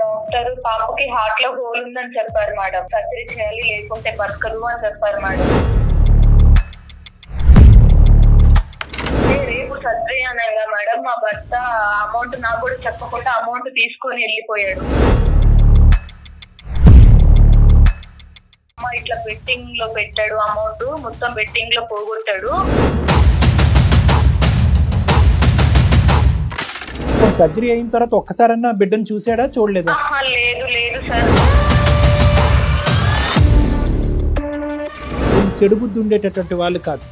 Doctor పాపకి heart లో whole ఉందని చెప్పారు మేడం. సర్జరీ చేయాలి లేకుంటే బతకదు అని చెప్పారు మేడం. రేపు సర్జరీ అనగా మేడం మా భర్త అమౌంట్ నాకు కూడా చెప్పకుండా అమౌంట్ తీసుకొని వెళ్ళిపోయాడు. ఇట్లా బెట్టింగ్ లో పెట్టాడు, అమౌంట్ మొత్తం బెట్టింగ్ లో పోగొట్టాడు. సర్జరీ అయిన తర్వాత ఒక్కసారన్నా బిడ్డను చూసాడా, చూడలేదా? లేదు లేదు సార్. చెడు బుద్ధి ఉండేటటువంటి వాళ్ళు కాదు,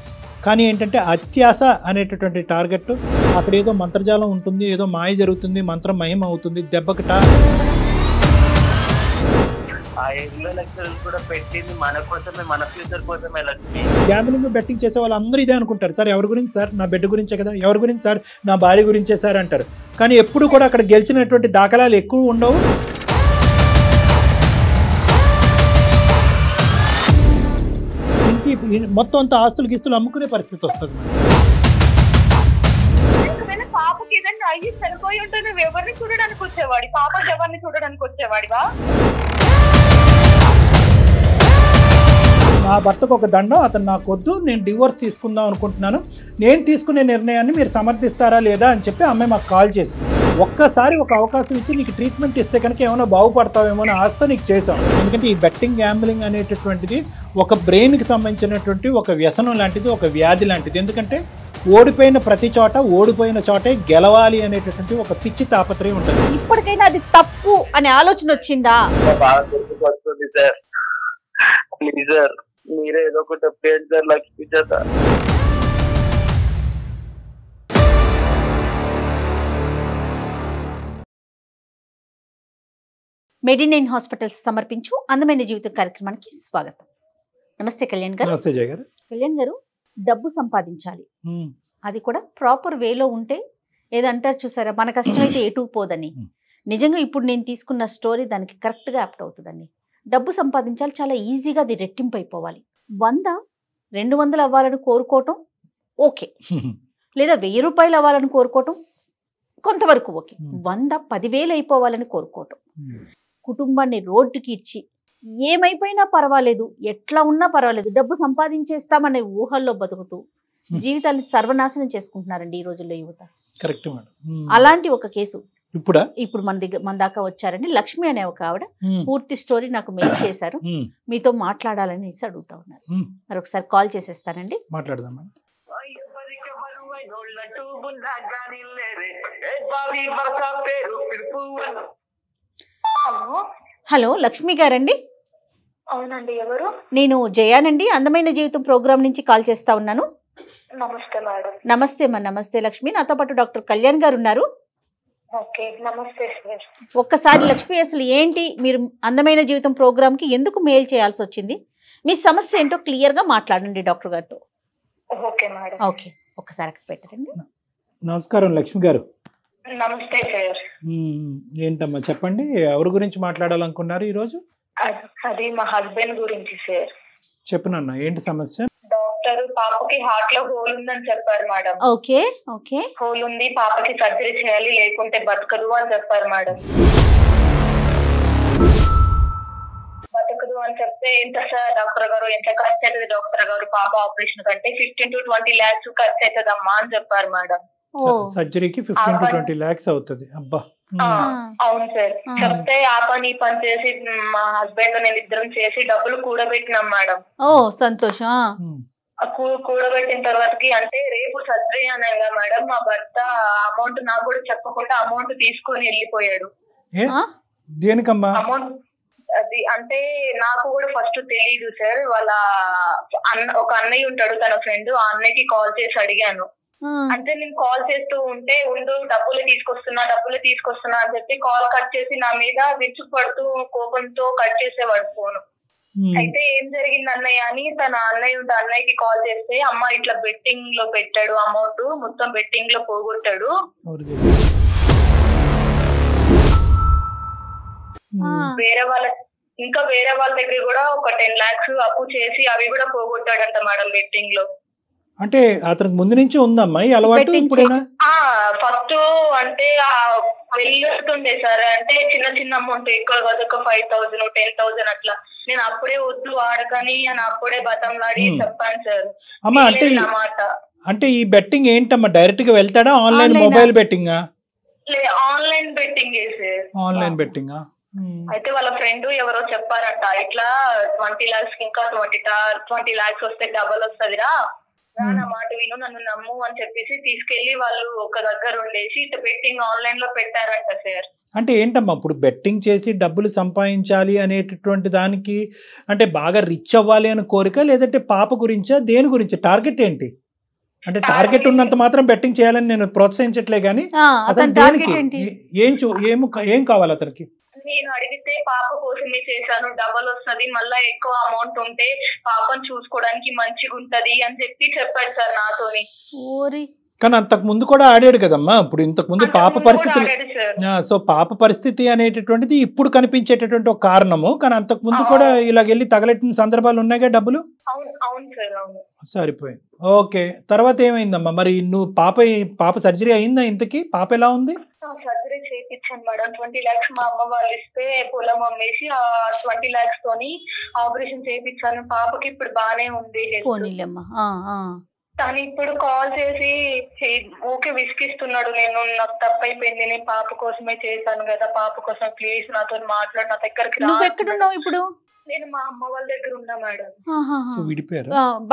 కానీ ఏంటంటే అత్యాస అనేటటువంటి టార్గెట్. అక్కడ ఏదో మంత్రజాలం ఉంటుంది, ఏదో మాయ జరుగుతుంది, మంత్రం మహిమ అవుతుంది, దెబ్బకట. ఆ 8 లక్షలు కూడా పెట్టింది మన కోసమే, మన ఫ్యూచర్ కోసమే. లక్ష్మి గ్యాంబ్లింగ్ బెట్టింగ్ చేసే వాళ్ళు అందరూ ఇదే అనుకుంటారు. సార్ ఎవరి గురించి సార్? నా బిడ్డ గురించే కదా. ఎవరి గురించి సార్? నా భార్య గురించే సార్ అంటారు. కానీ ఎప్పుడు కూడా అక్కడ గెలిచినటువంటి దాఖలాలు ఎక్కువ ఉండవు. ఇంటి మొత్తం అంతా ఆస్తులు గిస్తులు అమ్ముకునే పరిస్థితి వస్తుంది. పాపకి ఏదైనా అయ్యి చనిపోయి ఉంటే నువ్వు ఎవరిని చూడడానికి వచ్చేవాడి? పాపకి ఎవరిని చూడడానికి వచ్చేవాడివా? నా భర్తకు ఒక దండం, అతను నాకు వద్దు, నేను డివోర్స్ తీసుకుందాం అనుకుంటున్నాను, నేను తీసుకునే నిర్ణయాన్ని మీరు సమర్థిస్తారా లేదా అని చెప్పి అమ్మాయి మాకు కాల్ చేసి, ఒక్కసారి ఒక అవకాశం ఇచ్చి నీకు ట్రీట్మెంట్ ఇస్తే కనుక ఏమైనా బాగుపడతావేమో అని ఆశతో నీకు చేసాం. ఎందుకంటే ఈ బెట్టింగ్ గ్యాంబ్లింగ్ అనేటటువంటిది ఒక బ్రెయిన్కి సంబంధించినటువంటి ఒక వ్యసనం లాంటిది, ఒక వ్యాధి లాంటిది. ఎందుకంటే ఓడిపోయిన ప్రతి చోట, ఓడిపోయిన చోటే గెలవాలి అనేటటువంటి ఒక పిచ్చి తాపత్రయం ఉంటుంది. ఇప్పటికైనా అది తప్పు అనే ఆలోచన వచ్చిందా? బాగా గుర్తుకొస్తుంది సార్. ప్లీజ్ సార్, మీరే ఏదో ఒకటి చెప్పండి సార్. లక్ష్మి చేత మెడినైన్ హాస్పిటల్స్ సమర్పించు అందమైన జీవితం కార్యక్రమానికి స్వాగతం. నమస్తే కళ్యాణ్ గారు. నమస్తే జయ గారు. కళ్యాణ్ గారు, డబ్బు సంపాదించాలి, అది కూడా ప్రాపర్ వేలో ఉంటే, ఏదంటారు చూసారా, మన కష్టమైతే ఎటు పోదని. నిజంగా ఇప్పుడు నేను తీసుకున్న స్టోరీ దానికి కరెక్ట్గా యాప్ట్ అవుతుందండి. డబ్బు సంపాదించాలి, చాలా ఈజీగా అది రెట్టింపు అయిపోవాలి. 100, 200 అవ్వాలని కోరుకోవటం ఓకే, లేదా 1000 రూపాయలు అవ్వాలని కోరుకోవటం కొంతవరకు ఓకే. 100, 10,000 అయిపోవాలని కోరుకోవటం, కుటుంబాన్ని రోడ్డుకి ఇచ్చి ఏమైపోయినా పర్వాలేదు, ఎట్లా ఉన్నా పర్వాలేదు, డబ్బు సంపాదించేస్తామనే ఊహల్లో బతుకుతూ జీవితాన్ని సర్వనాశనం చేసుకుంటున్నారండి ఈ రోజుల్లో యువత. Correct madam. అలాంటి ఒక కేసు ఇప్పుడు మన దాకా వచ్చారండి. లక్ష్మి అనే ఒక ఆవిడ పూర్తి స్టోరీ నాకు మెయిల్ చేశారు, మీతో మాట్లాడాలనేసి అడుగుతా ఉన్నారు. మరొకసారి కాల్ చేసేస్తానండి, మాట్లాడదాం. హలో లక్ష్మి గారండి? అవునండి. ఎవరు? నేను జయానండి, అందమైన జీవితం ప్రోగ్రామ్ నుంచి కాల్ చేస్తా ఉన్నాను. నమస్తే మేడం. నమస్తే మా. నమస్తే లక్ష్మి. నాతో పాటు డాక్టర్ కళ్యాణ్ గారు ఉన్నారు. ఓకే, నమస్తే సార్. ఒక్కసారి లక్ష్మి, అసలు ఏంటి మీరు అందమైన జీవితం ప్రోగ్రామ్ కి ఎందుకు మెయిల్ చేయాల్సి వచ్చింది? మీ సమస్య ఏంటో క్లియర్ గా మాట్లాడండి డాక్టర్ గారితో. Okay madam. ఓకే, ఒక్కసారి అక్కడ పెట్టండి. నమస్కారం లక్ష్మి గారు. నమస్తే సార్. ఏంటమ్మా చెప్పండి, ఎవరి గురించి మాట్లాడాలనుకున్నారు ఈరోజు? అది మా హస్బెండ్ గురించి సార్. చెప్పనన్నా, ఏంటి సమస్య? డాక్టర్ పాపకి హార్ట్ లో హోల్ ఉందని చెప్పారు మేడం. Okay okay. హోల్ ఉంది, పాపకి సర్జరీ చేయాలి లేకుంటే బతకదు అని చెప్పారు మేడం. బతకదు అని చెప్తే ఎంత సార్ డాక్టర్ గారు, ఎంత ఖర్చు అవుతుంది డాక్టర్ గారు? పాప ఆపరేషన్ కంటే 15 to 20 lakhs ఖర్చు అవుతుందమ్మా అని చెప్పారు మేడం. సర్జరీకి 15 to 20 lakhs అవుతుంది. అబ్బా. అవును సార్. చెప్తే ఆ పని ఈ పని చేసి మా హస్బెండ్ నేను ఇద్దరం చేసి డబ్బులు కూడబెట్టినాం మేడం. ఓ సంతోషం. కూడబెట్టిన తర్వాతకి అంటే రేపు సర్జరీ అనగా మేడం మా భర్త అమౌంట్ నాకు కూడా చెప్పకుండా అమౌంట్ తీసుకొని వెళ్ళిపోయాడు. దేనికమ్మా అమౌంట్? అది అంటే నాకు కూడా ఫస్ట్ తెలీదు సార్. వాళ్ళ ఒక అన్నయ్య ఉంటాడు, తన ఫ్రెండ్, ఆ అన్నయ్యకి కాల్ చేసి అడిగాను. అంటే నేను కాల్ చేస్తూ ఉంటే ఉండు డబ్బులు తీసుకొస్తున్నా అని చెప్పి కాల్ కట్ చేసి నా మీద విరుచుకుపడుతూ కోపంతో కట్ చేసేవాడు ఫోన్. అయితే ఏం జరిగింది అన్నయ్య అని తన అన్నయ్యకి కాల్ చేస్తే, అమ్మ ఇట్లా బెట్టింగ్ లో పెట్టాడు, అమౌంట్ మొత్తం బెట్టింగ్ లో పోగొట్టాడు, వేరే వాళ్ళ దగ్గర కూడా ఒక 10 lakhs అప్పు చేసి అవి కూడా పోగొట్టాడంట మేడం బెట్టింగ్ లో. అంటే అతనికి ముందు నుంచి ఉందమ్మా ఈ అలవాటు? ఫస్ట్ అంటే వెళ్ళొస్తుండే సార్. అంటే చిన్న చిన్న అమౌంట్, ఎక్కువ కాదు, ఒక 5,000 10,000 అట్లా. నేను అప్పుడే వద్దు ఆడకని అని అప్పుడే బతంలాడి చెప్పాను సార్. అమ్మా అంటే అంటే ఈ బెట్టింగ్ ఏంటమ్మా, డైరెక్ట్ గా వెళ్తాడా, online mobile betting? Online betting sir. Online betting. అయితే వాళ్ళ ఫ్రెండ్ ఎవరో చెప్పారట, ఇట్లా 20 lakhs ఇంకా 20 lakhs వస్తే డబల్ వస్తుందిరా, నా మాట విను, నన్ను నమ్ము అని చెప్పేసి తీసుకెళ్లి వాళ్ళు ఒక దగ్గర ఉండేసి ఇట్లా బెట్టింగ్ ఆన్లైన్ లో పెట్టారంట సార్. అంటే ఏంటమ్మా ఇప్పుడు బెట్టింగ్ చేసి డబ్బులు సంపాదించాలి అనేటటువంటి దానికి అంటే బాగా రిచ్ అవ్వాలి అని కోరిక, లేదంటే పాప గురించా, దేని గురించి, టార్గెట్ ఏంటి? అంటే టార్గెట్ ఉన్నంత మాత్రం బెట్టింగ్ చేయాలని నేను ప్రోత్సహించట్లే గానీ అతను దేనికి, ఏం కావాలి అతనికి? నేను అడిగితే పాప కోసమే చేశాను, డబల్ వస్తుంది, మళ్ళా ఎక్కువ అమౌంట్ ఉంటే పాపను చూసుకోవడానికి మంచిగా ఉంటది అని చెప్పాడు సార్ నాతోని. కానీ అంతకు ముందు కూడా ఆడాడు కదమ్మా. ఇప్పుడు ఇంతకు ముందు పాప పరిస్థితి, సో పాప పరిస్థితి అనేటటువంటిది ఇప్పుడు కనిపించేటటువంటి ఒక కారణము. కానీ అంతకు ముందు కూడా ఇలాగెళ్ళి తగలెట్టిన సందర్భాలు ఉన్నాయిగా డబ్బులు. సరిపోయింది. ఓకే, తర్వాత ఏమైందమ్మా మరి? నువ్వు పాప సర్జరీ అయిందా ఇంతకి? పాప ఎలా ఉంది? సర్జరీ చేయించాను మేడం. 20 lakhs మా అమ్మ వాళ్ళు ఇస్తే పొలం అమ్మేసి ఆ 20 lakhs తోని ఆపరేషన్ చేయించాను. పాపకి ఇప్పుడు బానే ఉంది. తను ఇప్పుడు కాల్ చేసి ఓకే విసిగిస్తున్నాడు, నాకు తప్పైపోయింది, నేను పాప కోసమే చేశాను కదా, పాప కోసం ప్లీజ్ నాతో మాట్లాడు, నా దగ్గరికి రా. ఎక్కడున్నావు ఇప్పుడు? నేను మా అమ్మ వాళ్ళ దగ్గర ఉన్నా మేడం.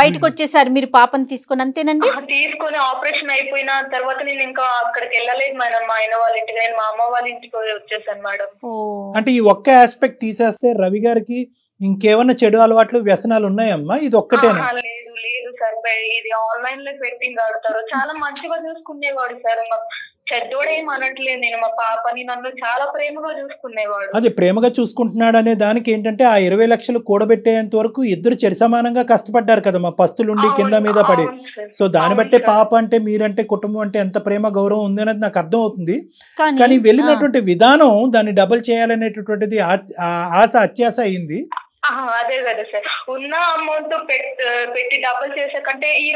బయటకు వచ్చేసారు మీరు పాపని తీసుకొని? అంతేనండి. తీసుకొని ఆపరేషన్ అయిపోయిన తర్వాత నేను ఇంకా అక్కడికి వెళ్ళలేదు మేడం, మా ఆయన వాళ్ళ ఇంటికి. నేను మా అమ్మ వాళ్ళ ఇంటికి వచ్చేసాను మేడం. అంటే ఈ ఒక్క ఆస్పెక్ట్ తీసేస్తే రవి గారికి ఇంకేమన్నా చెడు అలవాట్లు, వ్యసనాలు ఉన్నాయమ్మా? ఇది ఒక్కటేనా? లేదు లేదు సార్, ఇది ఆన్లైన్ లో బెట్టింగ్ ఆడతారు. చాలా మంచిగా చూసుకునేవాడు సార్, చెడ్డోడేం అనట్లేదు. నేను మా పాపని నన్ను చాలా ప్రేమగా చూసుకునేవాడు. అది ప్రేమగా చూసుకుంటున్నాడు అనే దానికి ఏంటంటే ఆ 20 లక్షలు కూడబెట్టేంత వరకు ఇద్దరు చెరిసమానంగా కష్టపడ్డారు కదా మా పస్తులుండి కింద మీద పడి. సో దాన్ని బట్టే పాప అంటే, మీరంటే, కుటుంబం అంటే ఎంత ప్రేమ గౌరవం ఉంది అనేది నాకు అర్థం అవుతుంది. కానీ వెళ్ళినటువంటి విధానం దాన్ని డబుల్ చేయాలనేటటువంటిది ఆశ అత్యాశ అయింది. అదే కదా సార్, ఉన్న అమౌంట్ పెట్టి డబుల్ చేసే కంటే ఈ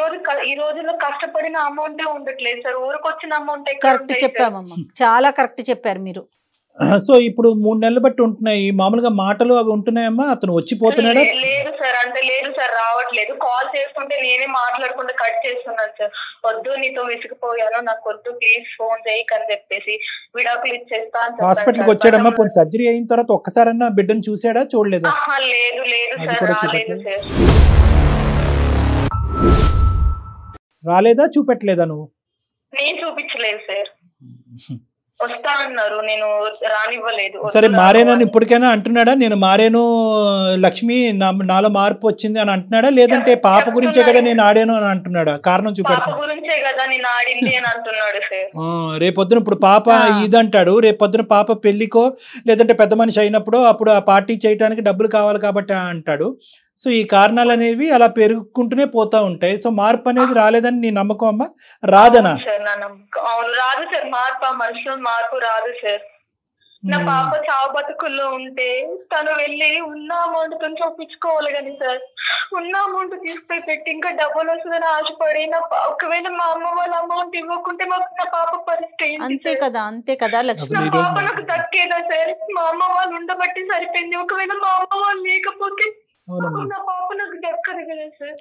రోజుల్లో కష్టపడిన అమౌంట్ ఉండట్లేదు సార్, ఊరికొచ్చిన అమౌంట్. కరెక్ట్ చెప్పామమ్మా, చాలా కరెక్ట్ చెప్పారు మీరు. సో ఇప్పుడు 3 నెలలు బట్టి ఉంటున్నాయి మామూలుగా మాటలు అవి ఉంటున్నాయమ్మా? అతను వచ్చిపోతున్నాడా? లేదు సార్, అంటే లేదు సార్, రావట్లేదు. కాల్ చేస్తుంటే నేనే మాట్లాడకుండా కట్ చేస్తున్నాను సార్. వద్దు, నీతో విసిగిపోయాను, నాకు వద్దు, ప్లీజ్ ఫోన్ చేయకు అని చెప్పేసి విడాకులు ఇచ్చేస్తాను. హాస్పిటల్కి వచ్చాడమ్మా? పోనీ సర్జరీ అయిన తర్వాత ఒక్కసారన్నా బిడ్డను చూసాడా, చూడలేదా? లేదు లేదు సార్, రాలేదు సార్. రాలేదా, చూపెట్టలేదా నువ్వు? నేను చూపించలేదు సార్, వస్తా అన్నారు, నేను రానివ్వలేదు. సరే మారేనని ఇప్పటికైనా అంటున్నాడా? నేను మారేను లక్ష్మి, నాలో మార్పు వచ్చింది అని అంటున్నాడా? లేదంటే పాప గురించే కదా నేను ఆడాను అని అంటున్నాడా? కారణం చూపెడతాను. గురించే కదా నేను ఆడింది అని అంటున్నాడు సార్. రేపొద్దున ఇప్పుడు పాప ఇదంటాడు, రేపొద్దున పాప పెళ్లికో లేదంటే పెద్ద మనిషి అయినప్పుడు అప్పుడు ఆ పార్టీ చేయడానికి డబ్బులు కావాలి కాబట్టి అంటాడు. సో ఈ కారణాలు అనేవి అలా పెరుగుకుంటూనే పోతా ఉంటాయి. సో మార్పు అనేది రాలేదని నీ నమ్మకం అమ్మా? రాదనా? అవును, రాదు సార్ మార్పు. ఆ మనుషులో మార్పు రాదు సార్. నా పాప చావు బతుకుల్లో ఉంటే తను వెళ్ళి ఉన్న అమౌంట్ తో చూపించుకోవాలి కానీ సార్, ఉన్న అమౌంట్ తీసుకుపోయి పెట్టి ఇంకా డబ్బులు వస్తుందని ఆశపడి ఒకవేళ మా అమ్మ వాళ్ళ అమౌంట్ ఇవ్వకుంటే మాకు నా పాప పరిస్థితి అంతే కదా. అంతే కదా లక్ష్మి, నా పాప నాకు దక్కేదా సార్? మా అమ్మ వాళ్ళు ఉండబట్టి సరిపోయింది, ఒకవేళ మా అమ్మ వాళ్ళు లేకపోతే నా పాప నాకు దక్కదు కదా సార్.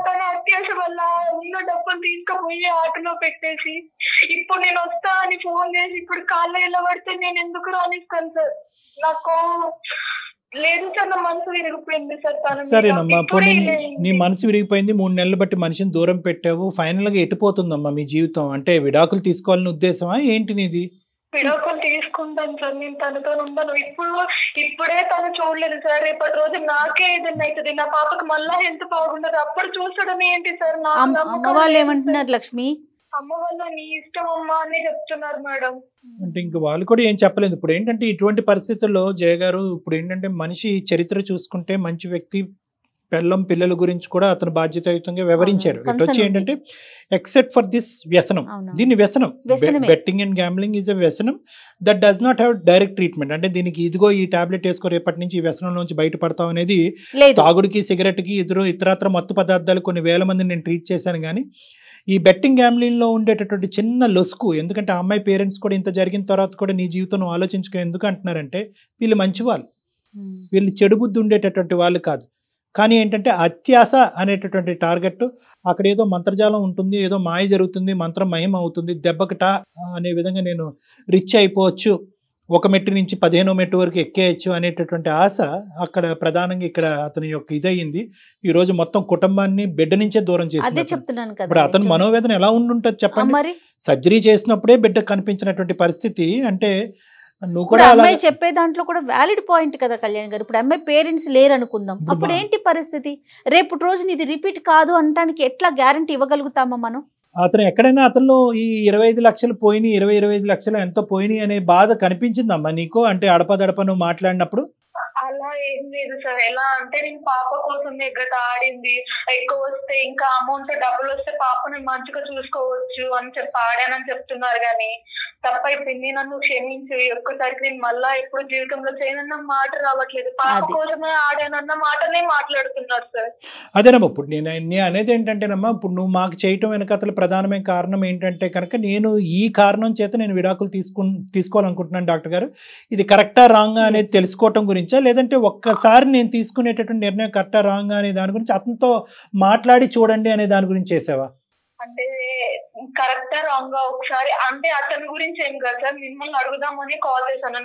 తన అత్యాశ వల్ల ఉన్న డబ్బులు తీసుకుపోయి ఆటలో పెట్టేసి ఇప్పుడు నేను వస్తా అని ఫోన్ చేసి ఇప్పుడు కాళ్ళ ఎలా పడితే నేను ఎందుకు రానిస్తాను సార్? నాకు లేదు సార్, నా మనసు విరిగిపోయింది సార్. సరేనమ్మా, పోనీ నీ మనసు విరిగిపోయింది, 3 నెలలు బట్టి మనిషిని దూరం పెట్టావు, ఫైనల్ గా ఎటుపోతుందమ్మా మీ జీవితం? అంటే విడాకులు తీసుకోవాలని ఉద్దేశమా ఏంటి నీది? విడాకులు తీసుకుంటాను సార్, నేను తనతో ఉండను. ఇప్పుడే తను చూడలేదు సార్, రేపటి రోజు నాకే ఏదైనా అవుతుంది, నా పాపకి మళ్ళా హెల్త్ బాగుండదు, అప్పుడు చూసడం ఏంటి సార్? అమ్మ వాళ్ళు ఏమంటున్నారు లక్ష్మి? అమ్మ వాళ్ళు నీ ఇష్టం అమ్మా అని చెప్తున్నారు మేడం. అంటే ఇంకా వాళ్ళు కూడా ఏం చెప్పలేదు. ఇప్పుడు ఏంటంటే ఇటువంటి పరిస్థితుల్లో జయ గారు, ఇప్పుడు ఏంటంటే మనిషి చరిత్ర చూసుకుంటే మంచి వ్యక్తి, పిల్లల గురించి కూడా అతను బాధ్యతాయుతంగా వివరించారు. ఇటు వచ్చి ఏంటంటే ఎక్సెప్ట్ ఫర్ దిస్ వ్యసనం, దీన్ని వ్యసనం, betting and gambling is a వ్యసనం that does not have direct treatment. అంటే దీనికి ఇదిగో ఈ టాబ్లెట్ వేసుకో రేపటి నుంచి ఈ వ్యసనం నుంచి బయటపడతాం అనేది తాగుడికి, సిగరెట్కి, ఇతరత్ర మత్తు పదార్థాలు కొన్ని వేల మందిని నేను ట్రీట్ చేశాను. కానీ ఈ బెట్టింగ్ గ్యాంబ్లింగ్లో ఉండేటటువంటి చిన్న లొసుకు, ఎందుకంటే ఆ అమ్మాయి పేరెంట్స్ కూడా ఇంత జరిగిన తర్వాత కూడా నీ జీవితం ఆలోచించుకో ఎందుకు అంటున్నారంటే వీళ్ళు మంచి వాళ్ళు, వీళ్ళు చెడు బుద్ధి ఉండేటటువంటి వాళ్ళు కాదు. కానీ ఏంటంటే అత్యాస అనేటటువంటి టార్గెట్, అక్కడ ఏదో మంత్రజాలం ఉంటుంది, ఏదో మాయ జరుగుతుంది, మంత్రం మహిమ అవుతుంది, దెబ్బకటా అనే విధంగా నేను రిచ్ అయిపోవచ్చు, ఒక మెట్టు నుంచి 15వ మెట్టు వరకు ఎక్కేయచ్చు అనేటటువంటి ఆశ అక్కడ ప్రధానంగా ఇక్కడ అతని యొక్క ఇదయింది. ఈ రోజు మొత్తం కుటుంబాన్ని బిడ్డ నుంచే దూరం చేసింది. ఇప్పుడు అతని మనోవేదన ఎలా ఉండుంటది చెప్పండి. సర్జరీ చేసినప్పుడే బిడ్డ కనిపించినటువంటి పరిస్థితి అంటే నువ్వు కూడా అమ్మాయి చెప్పే దాంట్లో కూడా వ్యాలిడ్ పాయింట్ కదా కళ్యాణ్ గారు. ఇప్పుడు అమ్మాయి పేరెంట్స్ లేరు అనుకుందాం, అప్పుడు ఏంటి పరిస్థితి? రేపు రోజు ఇది రిపీట్ కాదు అనడానికి ఎట్లా గ్యారంటీ ఇవ్వగలుగుతామా మనం? అతను ఎక్కడైనా అతనిలో ఈ 25 లక్షలు పోయినాయి, 25 లక్షలు ఎంతో పోయినాయి అనే బాధ కనిపించిందమ్మా నీకు? అంటే అడపదడప నువ్వు మాట్లాడినప్పుడు అలా ఏం లేదు సార్. ఎలా అంటే నేను పాప కోసం ఎగ్గట ఆడింది, ఎక్కువ వస్తే ఇంకా అమౌంట్ డబ్బులు వస్తే పాపని మంచిగా చూసుకోవచ్చు అని చెప్పి ఆడానని చెప్తున్నారు. కానీ తప్పైపోయింది, నన్ను క్షమించి ఒక్కసారికి నేను మళ్ళా ఎప్పుడు జీవితంలో చేయనన్న మాట రావట్లేదు. పాప కోసమే ఆడానన్న మాటనే మాట్లాడుతున్నారు సార్. అదేనమ్మా, ఇప్పుడు నేను అనేది ఏంటంటేనమ్మా, ఇప్పుడు నువ్వు మాకు చేయటం వెనకతల ప్రధానమైన కారణం ఏంటంటే కనుక నేను ఈ కారణం చేత నేను విడాకులు తీసుకోవాలనుకుంటున్నాను డాక్టర్ గారు, ఇది కరెక్టా రాంగా అనేది తెలుసుకోవటం గురించా, లేదంటే ఒక్కసారి నేను తీసుకునేటటువంటి నిర్ణయం కరెక్టా రాంగా అనే దాని గురించి అతనితో మాట్లాడి చూడండి అనే దాని గురించి చేసావా? అంటే కరెక్టా రాంగా ఒకసారి అంటే అతని గురించి ఏం కాదు సార్, మిమ్మల్ని అడుగుదామని కాల్ చేశాను.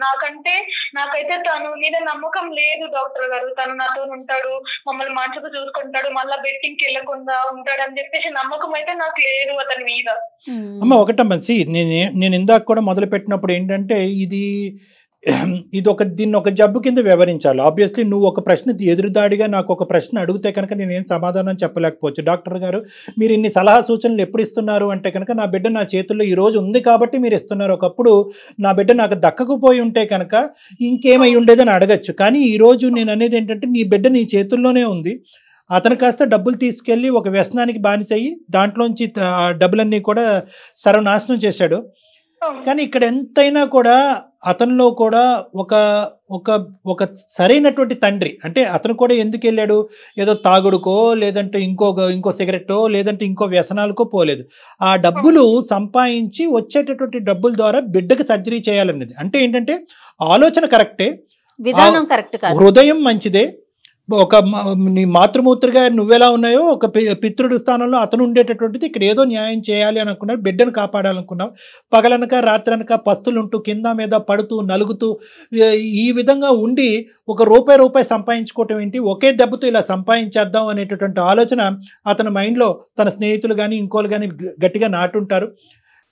నాకైతే తను మీద నమ్మకం లేదు డాక్టర్ గారు. తను నాతో ఉంటాడు, మమ్మల్ని మంచిగా చూసుకుంటాడు, మళ్ళా బెట్టింగ్కి వెళ్ళకుండా ఉంటాడు అని చెప్పేసి నమ్మకం అయితే నాకు లేదు అతని మీద. అమ్మ ఒకటమ్మా, నేను ఇందాక కూడా మొదలు పెట్టినప్పుడు ఏంటంటే దీన్ని ఒక జబ్బు కింద వివరించాలి. ఆబ్వియస్లీ నువ్వు ఒక ప్రశ్న ఎదురుదాడిగా నాకు ఒక ప్రశ్న అడిగితే కనుక నేనేం సమాధానం చెప్పలేకపోవచ్చు. డాక్టర్ గారు మీరు ఇన్ని సలహా సూచనలు ఎప్పుడు ఇస్తున్నారు అంటే కనుక నా బిడ్డ నా చేతుల్లో ఈ రోజు ఉంది కాబట్టి మీరు ఇస్తున్నారు. ఒకప్పుడు నా బిడ్డ నాకు దక్కకపోయి ఉంటే కనుక ఇంకేమై ఉండేదని అడగచ్చు. కానీ ఈరోజు నేను అనేది ఏంటంటే నీ బిడ్డ నీ చేతుల్లోనే ఉంది. అతను కాస్త డబ్బులు తీసుకెళ్ళి ఒక వ్యసనానికి బానిసయ్యి దాంట్లోంచి డబ్బులన్నీ కూడా సర్వనాశనం చేశాడు. కానీ ఇక్కడ ఎంతైనా కూడా అతనిలో కూడా ఒక ఒక ఒక సరైనటువంటి తండ్రి అంటే అతను కూడా ఎందుకు వెళ్ళాడు, ఏదో తాగుడుకో లేదంటే ఇంకో సిగరెట్టో లేదంటే ఇంకో వ్యసనాలకో పోలేదు. ఆ డబ్బులు సంపాదించి వచ్చేటటువంటి డబ్బుల ద్వారా బిడ్డకి సర్జరీ చేయాలనేది అంటే ఏంటంటే ఆలోచన కరెక్టే, విధానం కరెక్ట్ కాదు, హృదయం మంచిదే. ఒక నీ మాతృమూర్తిగా నువ్వెలా ఉన్నాయో ఒక పితృడి స్థానంలో అతను ఉండేటటువంటిది ఇక్కడ ఏదో న్యాయం చేయాలి అని అనుకున్నావు, బిడ్డను కాపాడాలనుకున్నావు. పగలనక రాత్రనక పస్తులుంటూ కింద మీద పడుతూ నలుగుతూ ఈ విధంగా ఉండి ఒక రూపాయి సంపాదించుకోవటం ఏంటి, ఒకే దెబ్బతో ఇలా సంపాదించేద్దాం అనేటటువంటి ఆలోచన అతని మైండ్లో తన స్నేహితులు కానీ ఇంకోళ్ళు కానీ గట్టిగా నాటుంటారు.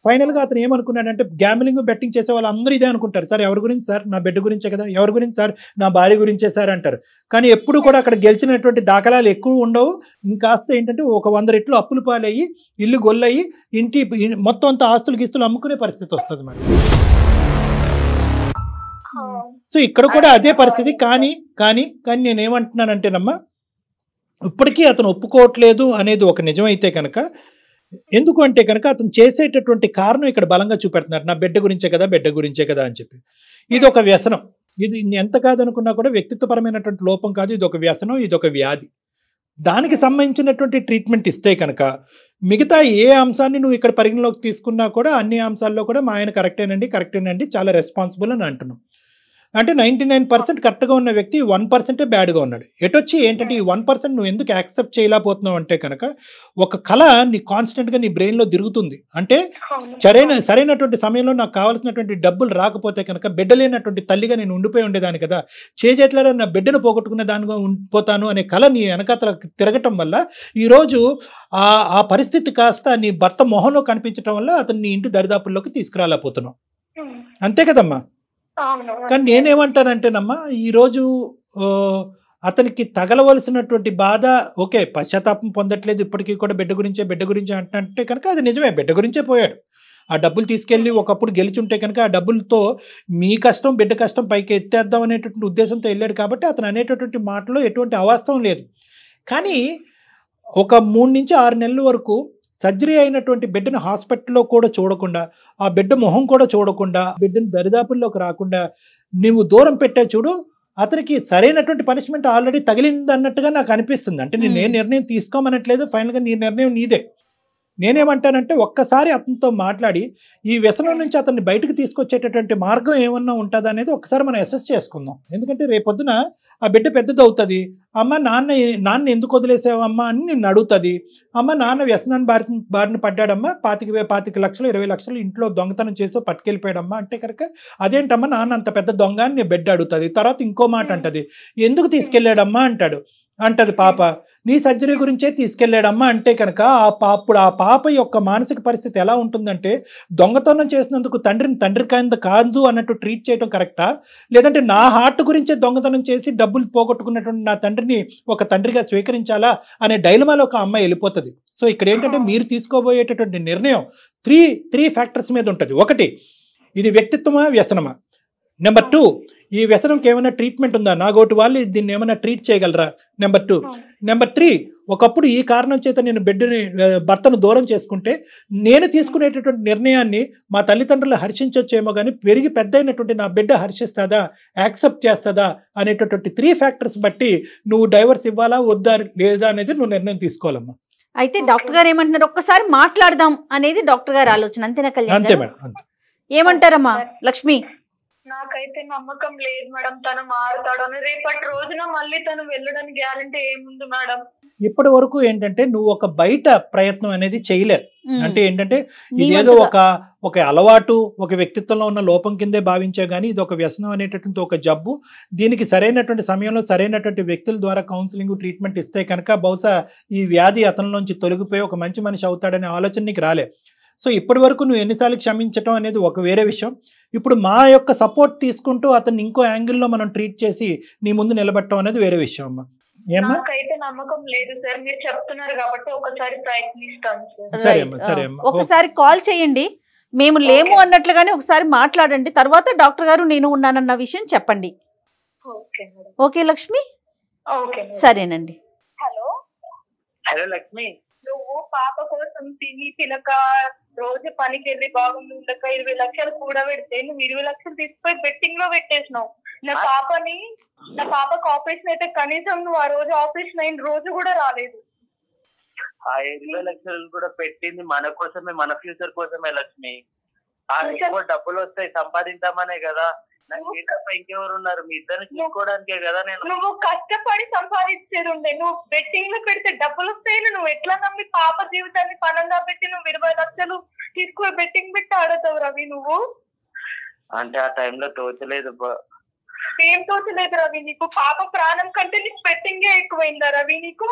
ఫైనల్గా అతను ఏమనుకున్నాడంటే గ్యాంబ్లింగ్ బెట్టింగ్ చేసే వాళ్ళు అందరూ ఇదే అనుకుంటారు, సార్ ఎవరి గురించి సార్, నా బిడ్డ గురించే కదా, ఎవరి గురించి సార్, నా భార్య గురించే సార్ అంటారు. కానీ ఎప్పుడు కూడా అక్కడ గెలిచినటువంటి దాఖలాలు ఎక్కువ ఉండవు. ఇంకాస్త ఏంటంటే ఒక 100 రెట్లు అప్పులు పాలయ్యి ఇల్లు గొల్లయ్యి ఇంటి మొత్తం అంతా ఆస్తులు గీస్తులు అమ్ముకునే పరిస్థితి వస్తుంది మరి. సో ఇక్కడ కూడా అదే పరిస్థితి. కానీ నేనేమంటున్నానంటేనమ్మా, ఇప్పటికీ అతను ఒప్పుకోవట్లేదు అనేది ఒక నిజమైతే కనుక, ఎందుకు అంటే కనుక అతను చేసేటటువంటి కారణం ఇక్కడ బలంగా చూపెడుతున్నారు, నా బిడ్డ గురించే కదా అని చెప్పి. ఇది ఒక వ్యసనం, ఇది ఎంత కాదనుకున్నా కూడా వ్యక్తిత్వపరమైనటువంటి లోపం కాదు, ఇది ఒక వ్యసనం, ఇది ఒక వ్యాధి. దానికి సంబంధించినటువంటి ట్రీట్మెంట్ ఇస్తే కనుక మిగతా ఏ అంశాన్ని నువ్వు ఇక్కడ పరిగణలోకి తీసుకున్నా కూడా అన్ని అంశాల్లో కూడా మా ఆయన కరెక్టేనండి చాలా రెస్పాన్సిబుల్ అని అంటున్నాం. అంటే 99% కరెక్ట్గా ఉన్న వ్యక్తి 1% బ్యాడ్గా ఉన్నాడు. ఎటొచ్చి ఏంటంటే ఈ 1% నువ్వు ఎందుకు యాక్సెప్ట్ చేయలేకపోతున్నావు అంటే కనుక ఒక కళ నీ కాన్స్టెంట్గా నీ బ్రెయిన్లో తిరుగుతుంది. అంటే సరైనటువంటి సమయంలో నాకు కావాల్సినటువంటి డబ్బులు రాకపోతే కనుక బిడ్డ లేనటువంటి తల్లిగా నేను ఉండిపోయి ఉండేదాన్ని కదా, చేతులలో నా బిడ్డను పోగొట్టుకునే దానిగా ఉండిపోతాను అనే కళ నీ వెనకాతల తిరగటం వల్ల ఈరోజు ఆ పరిస్థితి కాస్త నీ భర్త మొహంలో కనిపించడం వల్ల అతను నీ ఇంటి దరిదాపుల్లోకి తీసుకురాలేకపోతున్నావు. అంతే కదమ్మా. కానీ నేనేమంటానంటేనమ్మా, ఈరోజు అతనికి తగలవలసినటువంటి బాధ ఓకే, పశ్చాత్తాపం పొందట్లేదు ఇప్పటికీ కూడా బిడ్డ గురించి అంటే కనుక అది నిజమే, బిడ్డ గురించే పోయాడు. ఆ డబ్బులు తీసుకెళ్ళి ఒకప్పుడు గెలిచుంటే కనుక ఆ డబ్బులతో మీ కష్టం బిడ్డ కష్టం పైకి ఎత్తేద్దాం అనేటటువంటి ఉద్దేశంతో వెళ్ళాడు కాబట్టి అతను అనేటటువంటి మాటలో ఎటువంటి అవాస్తవం లేదు. కానీ ఒక 3 నుంచి 6 నెలల వరకు సర్జరీ అయినటువంటి బిడ్డను హాస్పిటల్లో కూడా చూడకుండా, ఆ బిడ్డ మొహం కూడా చూడకుండా, బిడ్డను దరిదాపుల్లోకి రాకుండా నువ్వు దూరం పెట్టా చూడు, అతనికి సరైనటువంటి పనిష్మెంట్ ఆల్రెడీ తగిలింది అన్నట్టుగా నాకు అనిపిస్తుంది. అంటే నేను ఏ నిర్ణయం తీసుకోమనట్లేదు, ఫైనల్గా నీ నిర్ణయం నీదే. నేనేమంటానంటే ఒక్కసారి అతనితో మాట్లాడి ఈ వ్యసనం నుంచి అతన్ని బయటకు తీసుకొచ్చేటటువంటి మార్గం ఏమన్నా ఉంటుందా అనేది ఒకసారి మనం అసెస్ చేసుకుందాం. ఎందుకంటే రేపొద్దున ఆ బిడ్డ పెద్దది అవుతుంది, అమ్మ నాన్న ఎందుకు వదిలేసావమ్మా అని నిన్ను అడుగుతుంది. అమ్మ నాన్న వ్యసనాన్ని బారిన పడ్డాడమ్మా, 25 లక్షలు 20 లక్షలు ఇంట్లో దొంగతనం చేసో పట్టుకెళ్ళిపోయాడమ్మా అంటే కనుక అదేంటమ్మా నాన్న అంత పెద్ద దొంగ అని నీ బిడ్డ అడుగుతుంది. తర్వాత ఇంకో మాట అంటది, ఎందుకు తీసుకెళ్ళాడమ్మా అంటది పాప, నీ సర్జరీ గురించే తీసుకెళ్ళాడమ్మా అంటే కనుక అప్పుడు ఆ పాప యొక్క మానసిక పరిస్థితి ఎలా ఉంటుందంటే దొంగతనం చేసినందుకు తండ్రి కాదు అన్నట్టు ట్రీట్ చేయడం కరెక్టా, లేదంటే నా హార్ట్ గురించే దొంగతనం చేసి డబ్బులు పోగొట్టుకున్నటువంటి నా తండ్రిని ఒక తండ్రిగా స్వీకరించాలా అనే డైలమాలో ఒక అమ్మాయి వెళ్ళిపోతుంది. సో ఇక్కడ ఏంటంటే మీరు తీసుకోబోయేటటువంటి నిర్ణయం త్రీ ఫ్యాక్టర్స్ మీద ఉంటుంది. ఒకటి, ఇది వ్యక్తిత్వమా వ్యసనమా. నెంబర్ 2, ఈ వ్యసనంకి ఏమైనా ట్రీట్మెంట్ ఉందా, నాగోటి వాళ్ళు దీన్ని ఏమైనా ట్రీట్ చేయగలరా. నెంబర్ 2. నెంబర్ 3, ఒకప్పుడు ఈ కారణం చేత నేను భర్తను దూరం చేసుకుంటే నేను తీసుకునేటటువంటి నిర్ణయాన్ని మా తల్లిదండ్రులు హర్షించొచ్చేమో కానీ పెరిగి పెద్ద అయినటువంటి నా బిడ్డ హర్షిస్తుందా, యాక్సెప్ట్ చేస్తుందా అనేటటువంటి 3 ఫ్యాక్టర్స్ బట్టి నువ్వు డైవర్స్ ఇవ్వాలా వద్దా లేదా అనేది నువ్వు నిర్ణయం తీసుకోవాలమ్మా. అయితే డాక్టర్ గారు ఏమంటున్నారు, ఒక్కసారి మాట్లాడదాం అనేది డాక్టర్ గారు ఆలోచన, అంతేనా కళ్యాణ్? అంతే మేడం. ఏమంటారమ్మా లక్ష్మి? నాకైతే నమ్మకం లేదు మేడం తను మారుతాడు అని. రేపటి రోజున మళ్ళీ తను వెళ్ళడానికి గ్యారంటీ ఏముంది మేడం? ఇప్పటి వరకు ఏంటంటే నువ్వు ఒక బయట ప్రయత్నం అనేది చేయలేదు. అంటే ఏంటంటే ఇదేదో ఒక అలవాటు, ఒక వ్యక్తిత్వంలో ఉన్న లోపం కిందే భావించే కానీ ఇది ఒక వ్యసనం అనేటటువంటి ఒక జబ్బు. దీనికి సరైనటువంటి సమయంలో సరైనటువంటి వ్యక్తుల ద్వారా కౌన్సిలింగ్ ట్రీట్మెంట్ ఇస్తే కనుక బహుశా ఈ వ్యాధి అతనిలోంచి తొలగిపోయి ఒక మంచి మనిషి అవుతాడనే ఆలోచన నీకు రాలే. సో ఇప్పటి వరకు నువ్వు ఎన్నిసార్లు క్షమించడం అనేది ఒక వేరే విషయం. ఇప్పుడు మా యొక్క సపోర్ట్ తీసుకుంటూ అతన్ని ఇంకో యాంగిల్లో మనం ట్రీట్ చేసి నీ ముందు నిలబెట్టడం అనేది వేరే విషయం అమ్మా. నాకైతే నమ్మకం లేదు సార్, మీరు చెప్తున్నారు కాబట్టి ఒకసారి ప్రయత్నిస్తాను సార్. సరే అమ్మా, సరే అమ్మా. ఒకసారి కాల్ చేయండి, మేము లేము అన్నట్లుగానే ఒకసారి మాట్లాడండి, తర్వాత డాక్టర్ గారు నేను ఉన్నానన్న విషయం చెప్పండి. ఓకే లక్ష్మి? సరేనండి. హలో లక్ష్మి, నువ్వు పాప కోసం తిని తినక రోజు పనికి వెళ్ళి బాగుంది ఉండక 20 లక్షలు కూడా పెడితే నువ్వు 20 లక్షలు తీసుకుపోయి బెట్టింగ్ లో పెట్టేసినావు. నా పాపకు ఆపరేషన్ అయితే కనీసం నువ్వు ఆ రోజు ఆపరేషన్ అయిన రోజు కూడా రాలేదు. ఆ 20 లక్షలు కూడా పెట్టింది మన కోసమే, మన ఫ్యూచర్ కోసమే లక్ష్మి. ఆ ఎక్కువ డబ్బులు వస్తాయి సంపాదించామనే కదా. ఇంకెవరు ఉన్నారు? మీ ఇద్దరిని చూసుకోవడానికే కదా. నువ్వు కష్టపడి సంపాదించేది ఉండే, నువ్వు బెట్టింగ్ లో పెడితే డబ్బులు వస్తాయని నువ్వు ఎట్లా నమ్మి పాప జీవితాన్ని పనంగా పెట్టి నువ్వు 20 లక్షలు తీసుకుని బెట్టింగ్ పెట్టి ఆడతావు రవి నువ్వు? అంటే ఆ టైంలో తోచలేదు. ఏం తోచలేదు రవి నీకు? పాప ప్రాణం కంటే నీకు బెట్టింగే ఎక్కువైందా రవి నీకు?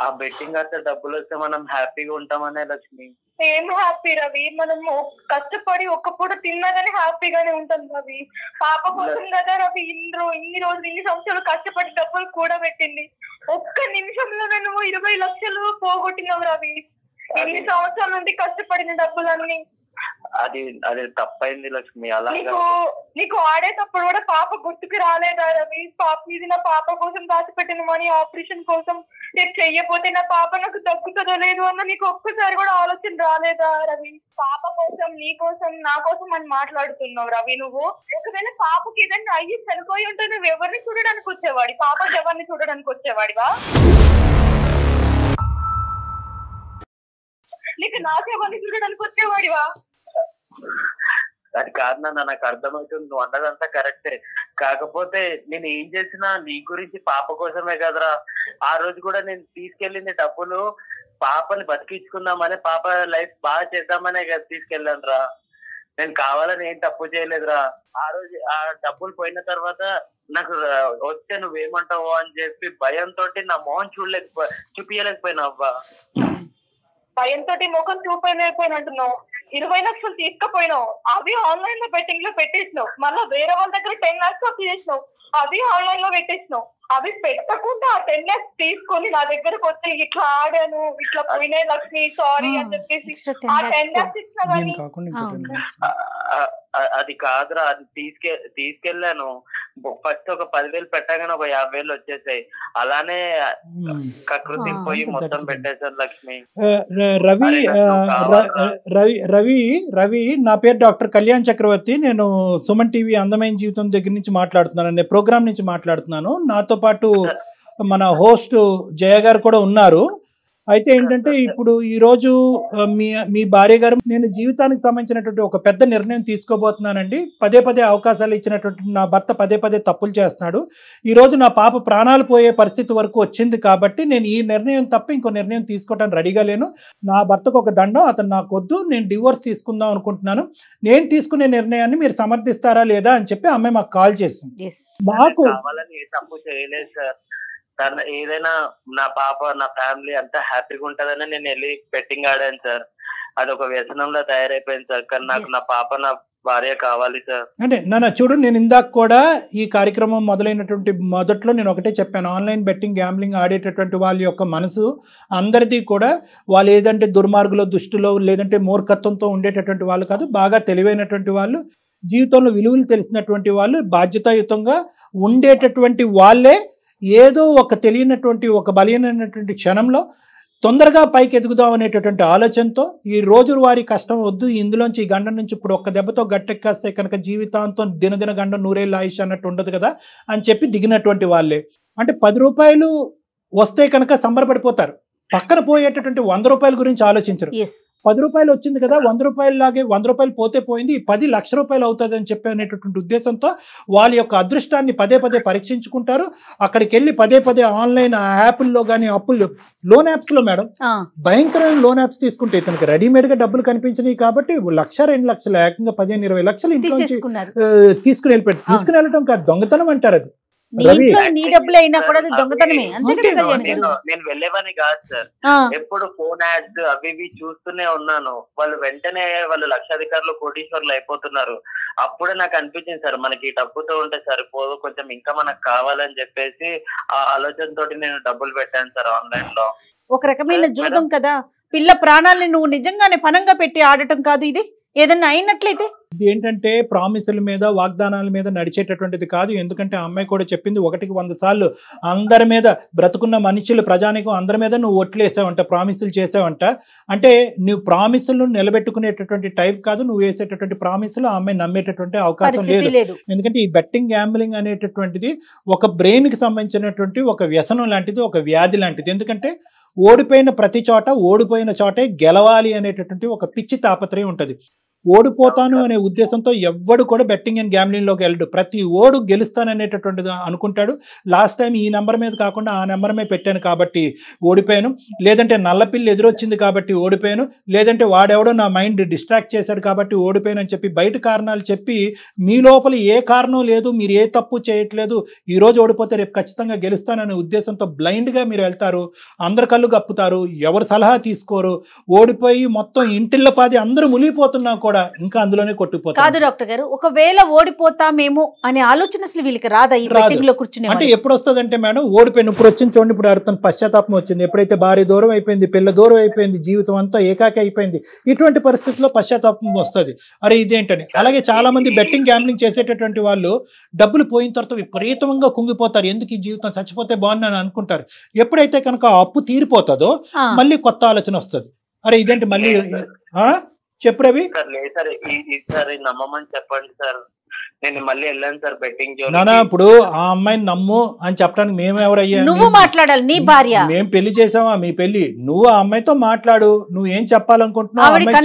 ఆ బెట్టింగ్ అయితే డబ్బులు వస్తే మనం హ్యాపీగా ఉంటామనే లక్ష్మి. ఏం హ్యాపీ రవి? మనం కష్టపడి ఒక్క పూట తిన్నా గానీ హ్యాపీగానే ఉంటాం రవి. పాప కోసం కదా రవి ఇన్ని రోజులు ఇన్ని సంవత్సరాలు కష్టపడి డబ్బులు కూడా పెట్టింది. ఒక్క నిమిషంలోనే నువ్వు 20 లక్షలు పోగొట్టినావు రవి. ఎన్ని సంవత్సరాల నుండి కష్టపడిన డబ్బులన్నీ. అది తప్పైంది లక్ష్మి. అలా నీకు ఆడేటప్పుడు కూడా పాప గుర్తుకు రాలేదా రవి? ఇది నా పాప కోసం దాచిపెట్టిన మనీ ఆపరేషన్ కోసం, నేను చెయ్యపోతే నా పాప నాకు దక్కుతుందో లేదు అన్న నీకు ఒక్కసారి కూడా ఆలోచన రాలేదా రవి? పాప కోసం, నీ కోసం, నా కోసం అని మాట్లాడుతున్నావు రవి నువ్వు. ఒకవేళ పాపకి ఏదైనా అయ్యి చనిపోయి ఉంటే నువ్వు ఎవరిని చూడడానికి వచ్చేవాడి? పాప ఎవరిని చూడడానికి వచ్చేవాడివా? నీకు నాకెవరిని చూడడానికి వచ్చేవాడివా? అది కాదు నాన్న, నాకు అర్థమవుతుంది నువ్వు అన్నదంతా కరెక్టే. కాకపోతే నేను ఏం చేసినా నీ గురించి పాప కోసమే కదరా. ఆ రోజు కూడా నేను తీసుకెళ్ళింది డబ్బులు పాపని బతికించుకుందామని, పాప లైఫ్ బాగా చేద్దామనే కదా తీసుకెళ్ళాను రా. నేను కావాలని ఏం తప్పు చేయలేదురా. ఆ రోజు ఆ డబ్బులు పోయిన తర్వాత నాకు వస్తే నువ్వేమంటావు అని చెప్పి భయంతో నా మొహం చూపించలేకపోయినా అవ్వా. భయంతో ముఖం చూపలేకపోయినట్టున్నావు. 20 లక్షలు తీసుకుపోయినావు, అవి ఆన్లైన్ లో బెట్టింగ్ లో పెట్టేసినావు. మళ్ళీ వేరే వాళ్ళ దగ్గర 10 లాక్స్ అప్పు చేసినావు, అవి ఆన్లైన్ లో పెట్టేసినావు. అవి పెట్టకుండా ఆ 10 లాక్స్ తీసుకొని నా దగ్గరకు వచ్చి ఇట్లా ఆడాను, ఇట్లా పోయినాయి లక్ష్మి సారీ అని చెప్పేసి ఆ 10 లాక్స్ ఇచ్చినా. అది కాదురా, అది తీసుకెళ్ళాను. ఫస్ట్ ఒక 10,000 పెట్టగానే ఒక 50,000 వచ్చేసాయి. అలానే కకృతి పోయి మొత్తం పెట్టేశాను లక్ష్మి. రవి నా పేరు డాక్టర్ కళ్యాణ్ చక్రవర్తి. నేను సుమన్ టీవీ అందమైన జీవితం దగ్గర నుంచి మాట్లాడుతున్నాను, అనే ప్రోగ్రామ్ నుంచి మాట్లాడుతున్నాను. నాతో పాటు మన హోస్ట్ జయ గారు కూడా ఉన్నారు. అయితే ఏంటంటే ఇప్పుడు ఈ రోజు మీ మీ భార్య గారు నేను జీవితానికి సంబంధించినటువంటి ఒక పెద్ద నిర్ణయం తీసుకోబోతున్నానండి, పదే పదే అవకాశాలు ఇచ్చినటువంటి నా భర్త పదే పదే తప్పులు చేస్తున్నాడు, ఈ రోజు నా పాప ప్రాణాలు పోయే పరిస్థితి వరకు వచ్చింది కాబట్టి నేను ఈ నిర్ణయం తప్ప ఇంకో నిర్ణయం తీసుకోవడానికి రెడీగా లేను, నా భర్తకు ఒక దండం, అతను నాకు వద్దు, నేను డివోర్స్ తీసుకుందాం అనుకుంటున్నాను, నేను తీసుకునే నిర్ణయాన్ని మీరు సమర్థిస్తారా లేదా అని చెప్పి అమ్మాయి మాకు కాల్ చేసింది. మాకు తప్పు చేయలేదు సార్, తను ఏదైనా నా పాప నా ఫ్యామిలీ అంతా హ్యాపీగా ఉంటదని నేను వెళ్ళి బెట్టింగ్ ఆడాను సార్, అది ఒక వ్యసనంలో తయారైపోయింది సార్, కానీ నాకు నా పాప నా భార్య కావాలి సార్. అంటే నాన్న చూడు, నేను ఇందాక కూడా ఈ కార్యక్రమం మొదలైనటువంటి మొదట్లో నేను ఒకటే చెప్పాను, ఆన్లైన్ బెట్టింగ్ గ్యాంబ్లింగ్ ఆడేటటువంటి వాళ్ళ యొక్క మనసు అందరిది కూడా వాళ్ళు ఏదంటే దుర్మార్గులో దుష్టులో లేదంటే మూర్ఖత్వంతో ఉండేటటువంటి వాళ్ళు కాదు, బాగా తెలివైనటువంటి వాళ్ళు, జీవితంలో విలువలు తెలిసినటువంటి వాళ్ళు, బాధ్యతాయుతంగా ఉండేటటువంటి వాళ్ళే ఏదో ఒక తెలియనటువంటి ఒక బలహీనమైనటువంటి క్షణంలో తొందరగా పైకి ఎదుగుదాం అనేటటువంటి ఆలోచనతో ఈ రోజువారీ కష్టం వద్దు, ఇందులోంచి ఈ గండం నుంచి ఇప్పుడు ఒక్క దెబ్బతో గట్టెక్కేస్తే కనుక జీవితాంతం దినదిన గండం నూరేళ్ళ ఆయుష్ అన్నట్టు ఉండదు కదా అని చెప్పి దిగినటువంటి వాళ్ళే. అంటే 10 రూపాయలు వస్తే కనుక సంబరపడిపోతారు, పక్కన పోయేటటువంటి 100 రూపాయల గురించి ఆలోచించరు. 10 రూపాయలు వచ్చింది కదా, 100 రూపాయలు లాగే 100 రూపాయలు పోతే పోయింది, 10 లక్షల రూపాయలు అవుతుంది అని చెప్పి అనేటటువంటి ఉద్దేశంతో వాళ్ళ యొక్క అదృష్టాన్ని పదే పదే పరీక్షించుకుంటారు. అక్కడికి వెళ్ళి పదే పదే ఆన్లైన్ యాప్ల్లో కానీ అప్పులు లోన్ యాప్స్ లో మేడం భయంకరమైన లోన్ యాప్స్ తీసుకుంటే ఇతనికి రెడీమేడ్ గా డబ్బులు కనిపించినాయి కాబట్టి 1,00,000 2 లక్షలు ఏకంగా 15-20 లక్షలు తీసుకుని వెళ్ళిపోయాడు. తీసుకుని వెళ్ళటం కాదు, దొంగతనం అంటారు అది. నీ డబ్బులు అయినా కూడా దొంగతనమే. నేను వెళ్ళేవాని కాదు సార్, ఎప్పుడు ఫోన్ యాడ్స్ అవి ఇవి చూస్తూనే ఉన్నాను, వాళ్ళు వెంటనే వాళ్ళు లక్షాధికారులు కోటీశ్వర్లు అయిపోతున్నారు. అప్పుడే నాకు అనిపించింది సార్, మనకి డబ్బుతో ఉంటే సరిపోదు, కొంచెం ఇంకా మనకు కావాలని చెప్పేసి ఆ ఆలోచనతో నేను డబ్బులు పెట్టాను సార్ ఆన్లైన్ లో. ఒక రకమైన జూదం కదా, పిల్ల ప్రాణాలని నువ్వు నిజంగానే పనంగా పెట్టి ఆడటం కాదు, ఇది ఏదన్నా అయినట్లయితే. ఇది ఏంటంటే ప్రామిసుల మీద వాగ్దానాల మీద నడిచేటటువంటిది కాదు. ఎందుకంటే ఆ అమ్మాయి కూడా చెప్పింది 1కి 100 సార్లు అందరి మీద, బ్రతుకున్న మనుషులు ప్రజానికం అందరి మీద నువ్వు ఒట్లేసావంట, ప్రామిసులు చేసావంట. అంటే నువ్వు ప్రామిసులను నిలబెట్టుకునేటటువంటి టైప్ కాదు, నువ్వు వేసేటటువంటి ప్రామిసులు ఆ అమ్మాయి నమ్మేటటువంటి అవకాశం లేదు. ఎందుకంటే ఈ బెట్టింగ్ గ్యాంబ్లింగ్ అనేటటువంటిది ఒక బ్రెయిన్ కి సంబంధించినటువంటి ఒక వ్యసనం లాంటిది, ఒక వ్యాధి లాంటిది. ఎందుకంటే ఓడిపోయిన ప్రతి చోట, ఓడిపోయిన చోటే గెలవాలి అనేటటువంటి ఒక పిచ్చి తాపత్రయం ఉంటుంది. ఓడిపోతాను అనే ఉద్దేశంతో ఎవ్వడు కూడా బెట్టింగ్ అండ్ గ్యాంబ్లింగ్ లోకి వెళ్ళడు. ప్రతి ఓడు గెలుస్తాననేటటువంటిది అనుకుంటాడు. లాస్ట్ టైం ఈ నెంబర్ మీద కాకుండా ఆ నెంబర్ మీద పెట్టాను కాబట్టి ఓడిపోయాను, లేదంటే నల్లపిల్లి ఎదురొచ్చింది కాబట్టి ఓడిపోయాను, లేదంటే వాడెవడో నా మైండ్ డిస్ట్రాక్ట్ చేశాడు కాబట్టి ఓడిపోయాను అని చెప్పి బయట కారణాలు చెప్పి మీ లోపల ఏ కారణం లేదు, మీరు ఏ తప్పు చేయట్లేదు, ఈ రోజు ఓడిపోతే రేపు ఖచ్చితంగా గెలుస్తాననే ఉద్దేశంతో బ్లైండ్గా మీరు వెళ్తారు. అందరు కళ్ళు కప్పుతారు, ఎవరు సలహా తీసుకోరు, ఓడిపోయి మొత్తం ఇంటిళ్ళ పాది అందరూ మునిగిపోతున్నా కూడా ఇంకా అందులోనే కొట్టుకుపోతారు. కాదు డాక్టర్ గారు, ఒకవేళ ఓడిపోతామేమో అనే ఆలోచన అసలు వీళ్ళకి రాదా ఈ బెట్టింగ్ లో కూర్చునే? అంటే ఎప్పుడు వస్తుంది అంటే మేడం, ఓడిపోయిన ఇప్పుడు వచ్చింది చూడండి, ఇప్పుడు అర్థం పశ్చాత్తాపం వచ్చింది, ఎప్పుడైతే భార్య దూరం అయిపోయింది, పిల్ల దూరం అయిపోయింది, జీవితం అంతా ఏకాకి అయిపోయింది, ఇటువంటి పరిస్థితుల్లో పశ్చాత్తాపం వస్తుంది, అరే ఇదేంటని. అలాగే చాలా మంది బెట్టింగ్ గ్యాంబ్లింగ్ చేసేటటువంటి వాళ్ళు డబ్బులు పోయిన తర్వాత విపరీతంగా కుంగిపోతారు, ఎందుకు ఈ జీవితం చచ్చిపోతే బాగుందని అనుకుంటారు. ఎప్పుడైతే కనుక అప్పు తీరిపోతుందో మళ్ళీ కొత్త ఆలోచన వస్తుంది, అరే ఇదేంటి మళ్ళీ చెప్పు రవి. సార్ ఈసారి నమ్మమని చెప్పండి సార్, నేను మళ్ళీ వెళ్ళాను సార్ బెట్టింగ్. నానా ఇప్పుడు ఆ అమ్మాయిని నమ్ము అని చెప్పడానికి మేము ఎవరయ్యా? నువ్వు మాట్లాడాలి, నీ భార్య. మేము పెళ్లి చేసావా మీ పెళ్లి, నువ్వు ఆ అమ్మాయితో మాట్లాడు, నువ్వు ఏం చెప్పాలనుకుంటున్నావు, అమ్మాయి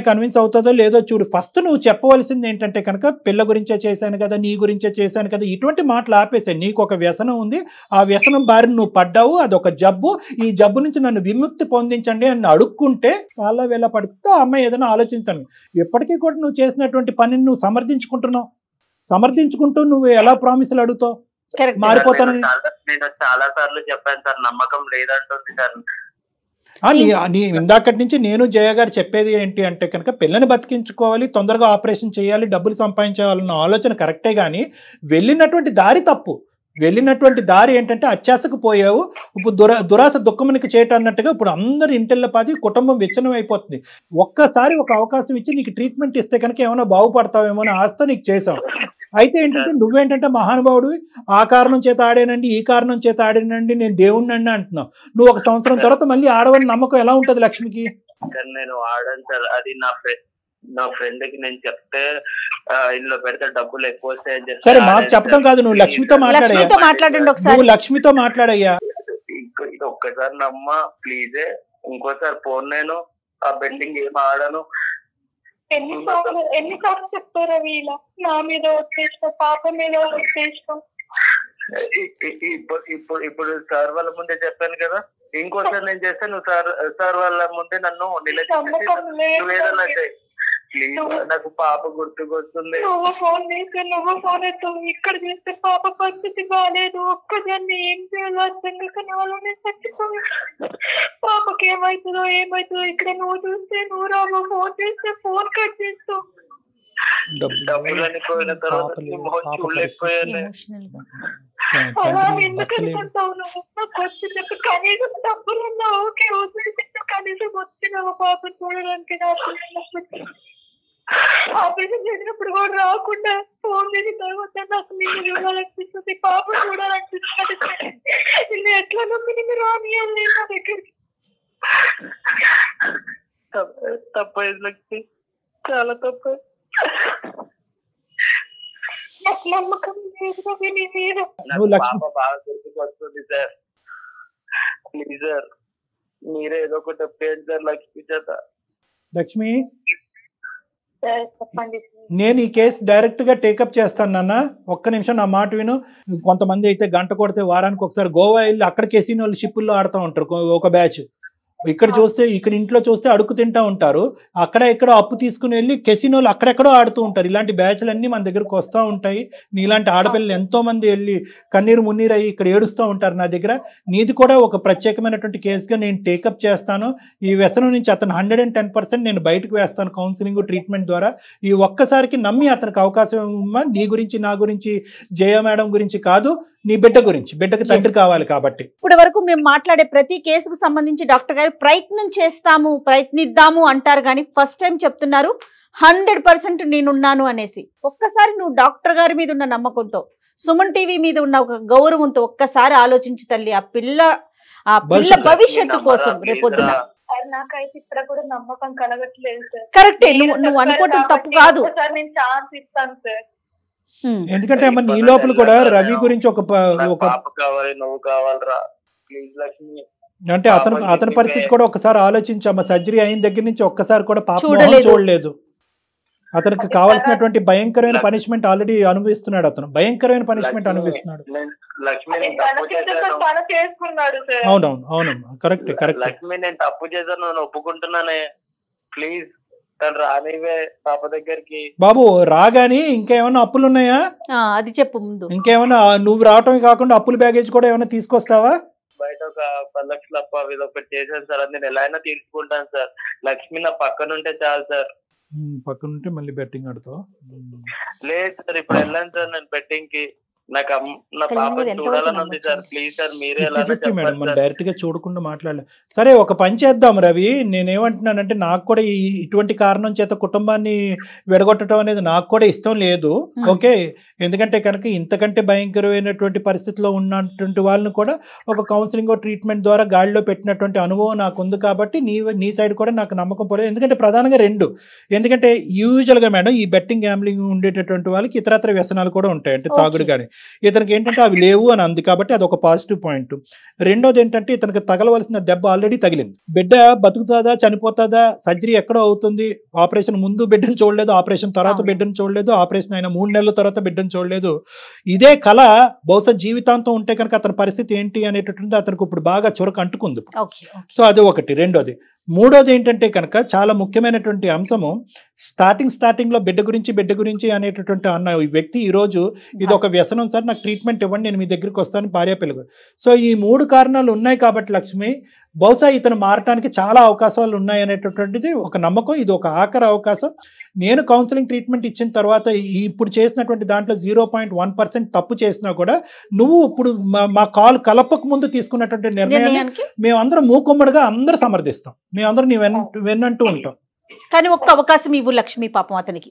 కన్విన్స్ అవుతుందో లేదో చూడు. ఫస్ట్ నువ్వు చెప్పవలసింది ఏంటంటే కనుక పిల్ల గురించే చేశాను కదా, నీ గురించే చేశాను కదా, ఇటువంటి మాటలు ఆపేసాయి. నీకు ఒక వ్యసనం ఉంది, ఆ వ్యసనం బారిన నువ్వు పడ్డావు, అదొక జబ్బు, ఈ జబ్బు నుంచి నన్ను విముక్తి పొందించండి అని అడుక్కుంటే వాళ్ళ వేళ పడుకుంటే ఆ అమ్మాయి ఏదైనా ఆలోచించాను. ఎప్పటికీ కూడా నువ్వు చేసినటువంటి పని నువ్వు సమర్థించుకుంటున్నావు, సమర్థించుకుంటూ నువ్వు ఎలా ప్రామిసులు అడుగుతావు? మారిపోతానని నేను చాలా సార్లు చెప్పాను సార్, నమ్మకం లేదంటుంది సార్. ఇందాకటి నుంచి నేను జయ గారు చెప్పేది ఏంటి అంటే కనుక పిల్లని బతికించుకోవాలి, తొందరగా ఆపరేషన్ చేయాలి, డబ్బులు సంపాదించాలన్న ఆలోచన కరెక్టే, కానీ వెళ్ళినటువంటి దారి తప్పు. వెళ్ళినటువంటి దారి ఏంటంటే అత్యాశకు పోయావు, ఇప్పుడు దురాశ దుఃఖమునికి చేయటం అన్నట్టుగా ఇప్పుడు అందరు ఇంటిళ్ళ పాది కుటుంబం విచ్ఛిన్నం అయిపోతుంది. ఒక్కసారి ఒక అవకాశం ఇచ్చి నీకు ట్రీట్మెంట్ ఇస్తే కనుక ఏమైనా బాగుపడతావేమో అని ఆశతో నీకు చేసావు. అయితే ఏంటంటే నువ్వేంటంటే మహానుభావుడివి, ఆ కారణం చేత ఆడానండి, ఈ కారణం చేత ఆడానండి, నేను దేవుణ్ణి అంటున్నావు. నువ్వు ఒక సంవత్సరం తర్వాత మళ్ళీ ఆడవని నమ్మకం ఎలా ఉంటది లక్ష్మికి? నేను ఆడాను సార్, అది నా ఫ్రెండ్ కి నేను చెప్తే ఇందులో పెడితే డబ్బులు ఎక్కువ వస్తాయని చెప్పి. సరే మాకు చెప్పడం కాదు, నువ్వు లక్ష్మితో మాట్లాడండి ఒకసారి. నువ్వు లక్ష్మితో మాట్లాడయ్యా. ఇది ఒక్క ఒక్కసారి నమ్మ ప్లీజే, ఇంకోసారి ఫోన్ నేను ఆ బెట్టింగ్ ఏం ఆడను. ఎన్నిసార్లు చెప్తారా వీళ్ళ నా మీద వచ్చేసిన పాప మీద వచ్చేసిన. ఇప్పుడు సార్ వాళ్ళ ముందే చెప్పాను కదా, ఇంకోసారి నేను చేస్తే నువ్వు సార్ వాళ్ళ ముందే నన్ను నువ్వేదన్నా ప్లీజ్, నాకు పాప గుర్తుకొస్తుంది. నువ్వు ఫోన్ చేస్తే నువ్వు ఫోన్ ఎత్తావు, ఇక్కడ చేస్తే పాప పరిస్థితి బాగాలేదు, ఒక్కదాన్ని ఏం చేయాలో అర్థం కాక నాలోనే చచ్చిపోయి పాపకి ఏమవుతుందో ఇక్కడ నువ్వు చూస్తే నువ్వు రావు, ఫోన్ చేస్తే ఫోన్ కట్ చేస్తావు. డబ్బులని పోయిన తర్వాత చూడలేకపోయాను. అలా ఎందుకు అనుకుంటావు నువ్వు? నాకు వచ్చి చెప్పి కనీసం డబ్బులున్నా ఓకే, వదిలేసి కనీసం వచ్చినావు పాప చూడడానికి. నాకు ఆపరేషన్ చేసినప్పుడు కూడా రాకుండా ఫోన్ చేసిన తర్వాత నాకు నేను చూడాలనిపిస్తుంది, పాప చూడాలనిపిస్తుంది. నిన్ను ఎట్లా నమ్మి నిన్ను రానియాలి నా దగ్గరికి? తప్పైంది లక్ష్మి, చాలా తప్పు. నాకు నమ్మకం లేదు నీ మీద. పాప బాగా గుర్తుకొస్తుంది సార్, ప్లీజ్ సార్ మీరే ఏదో ఒకటి చెప్పేయండి సార్ లక్ష్మి చేత. లక్ష్మి, చెప్పండి. నేను ఈ కేసు డైరెక్ట్ గా టేకప్ చేస్తాను నాన్న, ఒక్క నిమిషం నా మాట విను. కొంతమంది అయితే గంట కొడితే వారానికి ఒకసారి గోవా వెళ్ళి అక్కడ కెసినోళ్ళు షిప్పుల్లో ఆడుతూ ఉంటారు ఒక బ్యాచ్. ఇక్కడ చూస్తే ఇక్కడ ఇంట్లో చూస్తే అడుగు తింటా ఉంటారు, అక్కడ ఎక్కడో అప్పు తీసుకుని వెళ్ళి కెసినోలు అక్కడెక్కడో ఆడుతూ ఉంటారు. ఇలాంటి బ్యాచ్లన్నీ మన దగ్గరకు వస్తూ ఉంటాయి. నీలాంటి ఆడపిల్లలు ఎంతో మంది వెళ్ళి కన్నీరు మున్నీరు అయ్యి ఇక్కడ ఏడుస్తూ ఉంటారు నా దగ్గర. నీది కూడా ఒక ప్రత్యేకమైనటువంటి కేసుగా నేను టేకప్ చేస్తాను. ఈ వ్యసనం నుంచి అతను 110% నేను బయటకు వేస్తాను కౌన్సిలింగ్ ట్రీట్మెంట్ ద్వారా. ఈ ఒక్కసారికి నమ్మి అతనికి అవకాశం ఇవ్వమ్మా. నీ గురించి నా గురించి జయ మేడం గురించి కాదు, నీ బిడ్డ గురించి. బిడ్డకి తండ్రి కావాలి కాబట్టి. ఇప్పటి వరకు మేము మాట్లాడే ప్రతి కేసుకు సంబంధించి డాక్టర్ గారు ప్రయత్నిద్దాము అంటారు, కానీ ఫస్ట్ టైం చెప్తున్నారు 100% నేనున్నాను అనేసి. ఒక్కసారి నువ్వు డాక్టర్ గారి మీద ఉన్న నమ్మకంతో, సుమన్ టీవీ మీద ఉన్న ఒక గౌరవంతో ఒక్కసారి ఆలోచించు తల్లి. ఆ పిల్ల భవిష్యత్తు కోసం రేపొద్దున. నాకైతే ఇక్కడ కూడా నమ్మకం కలగట్లేదు సార్. కరెక్టే, నువ్వు అనుకోవటం తప్పు కాదు. నేను ఛాన్స్ ఇస్తాను సార్. ఎందుకంటే అమ్మ నీ లోపల కూడా రవి గురించి ఒక పాప కావాలి, నువ్వు కావాలరా ప్లీజ్ లక్ష్మి. అంటే అతని పరిస్థితి కూడా ఒకసారి ఆలోచించమ్మా. సర్జరీ అయిన దగ్గర నుంచి ఒక్కసారి కూడా పాప చూడలేదు. అతనికి కావాల్సినటువంటి భయంకరమైన పనిష్మెంట్ ఆల్రెడీ అనుభవిస్తున్నాడు. అతను భయంకరమైన పనిష్మెంట్ అనుభవిస్తున్నాడు. అవునవును అవునమ్మా, కరెక్ట్ కరెక్ట్. లక్ష్మి నేను తప్పు చేశాను, నేను ఒప్పుకుంటున్నానే, ప్లీజ్ తను రానివే పాప దగ్గరికి. బాబు రాగాని ఇంకేమైనా అప్పులు ఉన్నాయా అది చెప్పు ముందు. ఇంకేమైనా నువ్వు రావటమే కాకుండా అప్పుల బ్యాగేజ్ కూడా ఏమైనా తీసుకొస్తావా? బయట ఒక 10 లక్షలు అప్ప ఇది ఒకటి చేశాను సార్, అది నేను ఎలా అయినా తీసుకుంటాను సార్. లక్ష్మి నా పక్కన ఉంటే చాలు సార్. పక్కన ఉంటే మళ్ళీ బెట్టింగ్ ఆడుతావు? లేదు సార్, ఇప్పుడు వెళ్ళాను సార్ నేను బెట్టింగ్ కి. నాకు నా పాప చూడాలని ఉంది సార్, ప్లీజ్ సార్ మీరే మేడం మనం డైరెక్ట్ గా చూడకుండా మాట్లాడలేదు. సరే ఒక పని చేద్దాం రవి, నేనేమంటున్నానంటే నాకు కూడా ఇటువంటి కారణం చేత కుటుంబాన్ని విడగొట్టడం అనేది నాకు కూడా ఇష్టం లేదు. ఓకే, ఎందుకంటే కనుక ఇంతకంటే భయంకరమైనటువంటి పరిస్థితిలో ఉన్నటువంటి వాళ్ళని కూడా ఒక కౌన్సిలింగ్ ట్రీట్మెంట్ ద్వారా గాడిలో పెట్టినటువంటి అనుభవం నాకు ఉంది కాబట్టి నీ సైడ్ కూడా నాకు నమ్మకం పోలేదు. ఎందుకంటే ప్రధానంగా రెండు, ఎందుకంటే యూజువల్గా మేడం ఈ బెట్టింగ్ గ్యాంబ్లింగ్ ఉండేటటువంటి వాళ్ళకి ఇతరత్ర వ్యసనాలు కూడా ఉంటాయి, అంటే తాగుడు కానీ. ఇతనికి ఏంటంటే అవి లేవు అని అంది కాబట్టి అది ఒక పాజిటివ్ పాయింట్. రెండోది ఏంటంటే ఇతనికి తగలవలసిన దెబ్బ ఆల్రెడీ తగిలింది. బిడ్డ బతుకుతుందా చనిపోతుందా, సర్జరీ ఎక్కడో అవుతుంది, ఆపరేషన్ ముందు బిడ్డను చూడలేదు, ఆపరేషన్ తర్వాత బిడ్డను చూడలేదు, ఆపరేషన్ అయిన 3 నెలల తర్వాత బిడ్డను చూడలేదు. ఇదే కళ బహుశా జీవితాంతం ఉంటే కనుక అతని పరిస్థితి ఏంటి అనేటటువంటి అతనికి ఇప్పుడు బాగా చురకు అంటుకుంది. సో అది ఒకటి. రెండోది. మూడోది ఏంటంటే కనుక చాలా ముఖ్యమైనటువంటి అంశము, స్టార్టింగ్ లో బిడ్డ గురించి అనేటటువంటి అన్న ఈ వ్యక్తి ఈరోజు ఇది ఒక వ్యసనం సార్, నాకు ట్రీట్మెంట్ ఇవ్వండి, నేను మీ దగ్గరికి వస్తాను, భార్య పిల్లలు. సో ఈ 3 కారణాలు ఉన్నాయి కాబట్టి లక్ష్మి బహుశా ఇతను మారటానికి చాలా అవకాశాలు ఉన్నాయి అనేటటువంటిది ఒక నమ్మకం. ఇది ఒక ఆఖరి అవకాశం. నేను కౌన్సిలింగ్ ట్రీట్మెంట్ ఇచ్చిన తర్వాత ఇప్పుడు చేసినటువంటి దాంట్లో 0.1% తప్పు చేసినా కూడా నువ్వు ఇప్పుడు మా కాల్ కలపక ముందు తీసుకున్నటువంటి నిర్ణయాన్ని మేమందరం మూకుమ్మడిగా అందరూ సమర్థిస్తాం, మేమందరం నీ వెన్నంటూ ఉంటాం. కానీ ఒక్క అవకాశం ఇవ్వు లక్ష్మి పాపం అతనికి.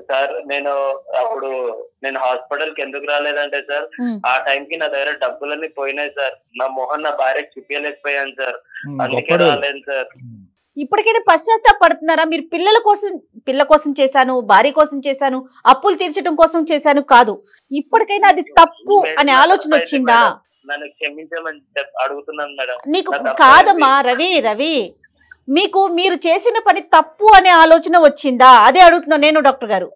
సార్ నేను హాస్పిటల్ కి ఎందుకు రాలేదంటే సార్, ఆ టైంకి నా దగ్గర డబ్బులన్నీ పోయినాయి సార్, నా మొహన్ నా భార్యకి చూపించలేకపోయాను సార్, అందుకే రాలేను సార్. ఇప్పటికైనా పశ్చాత్తాపడుతున్నారా? మీరు పిల్ల కోసం చేశాను, భార్య కోసం చేశాను, అప్పులు తీర్చడం కోసం చేశాను కాదు, ఇప్పటికైనా అది తప్పు అనే ఆలోచన వచ్చిందా? నన్ను క్షమించమని అడుగుతున్నాను మేడం. నీకు కాదమ్మా రవి మీకు మీరు చేసిన పని తప్పు అనే ఆలోచన వచ్చిందా? అదే అడుగుతున్నా నేను డాక్టర్ గారు.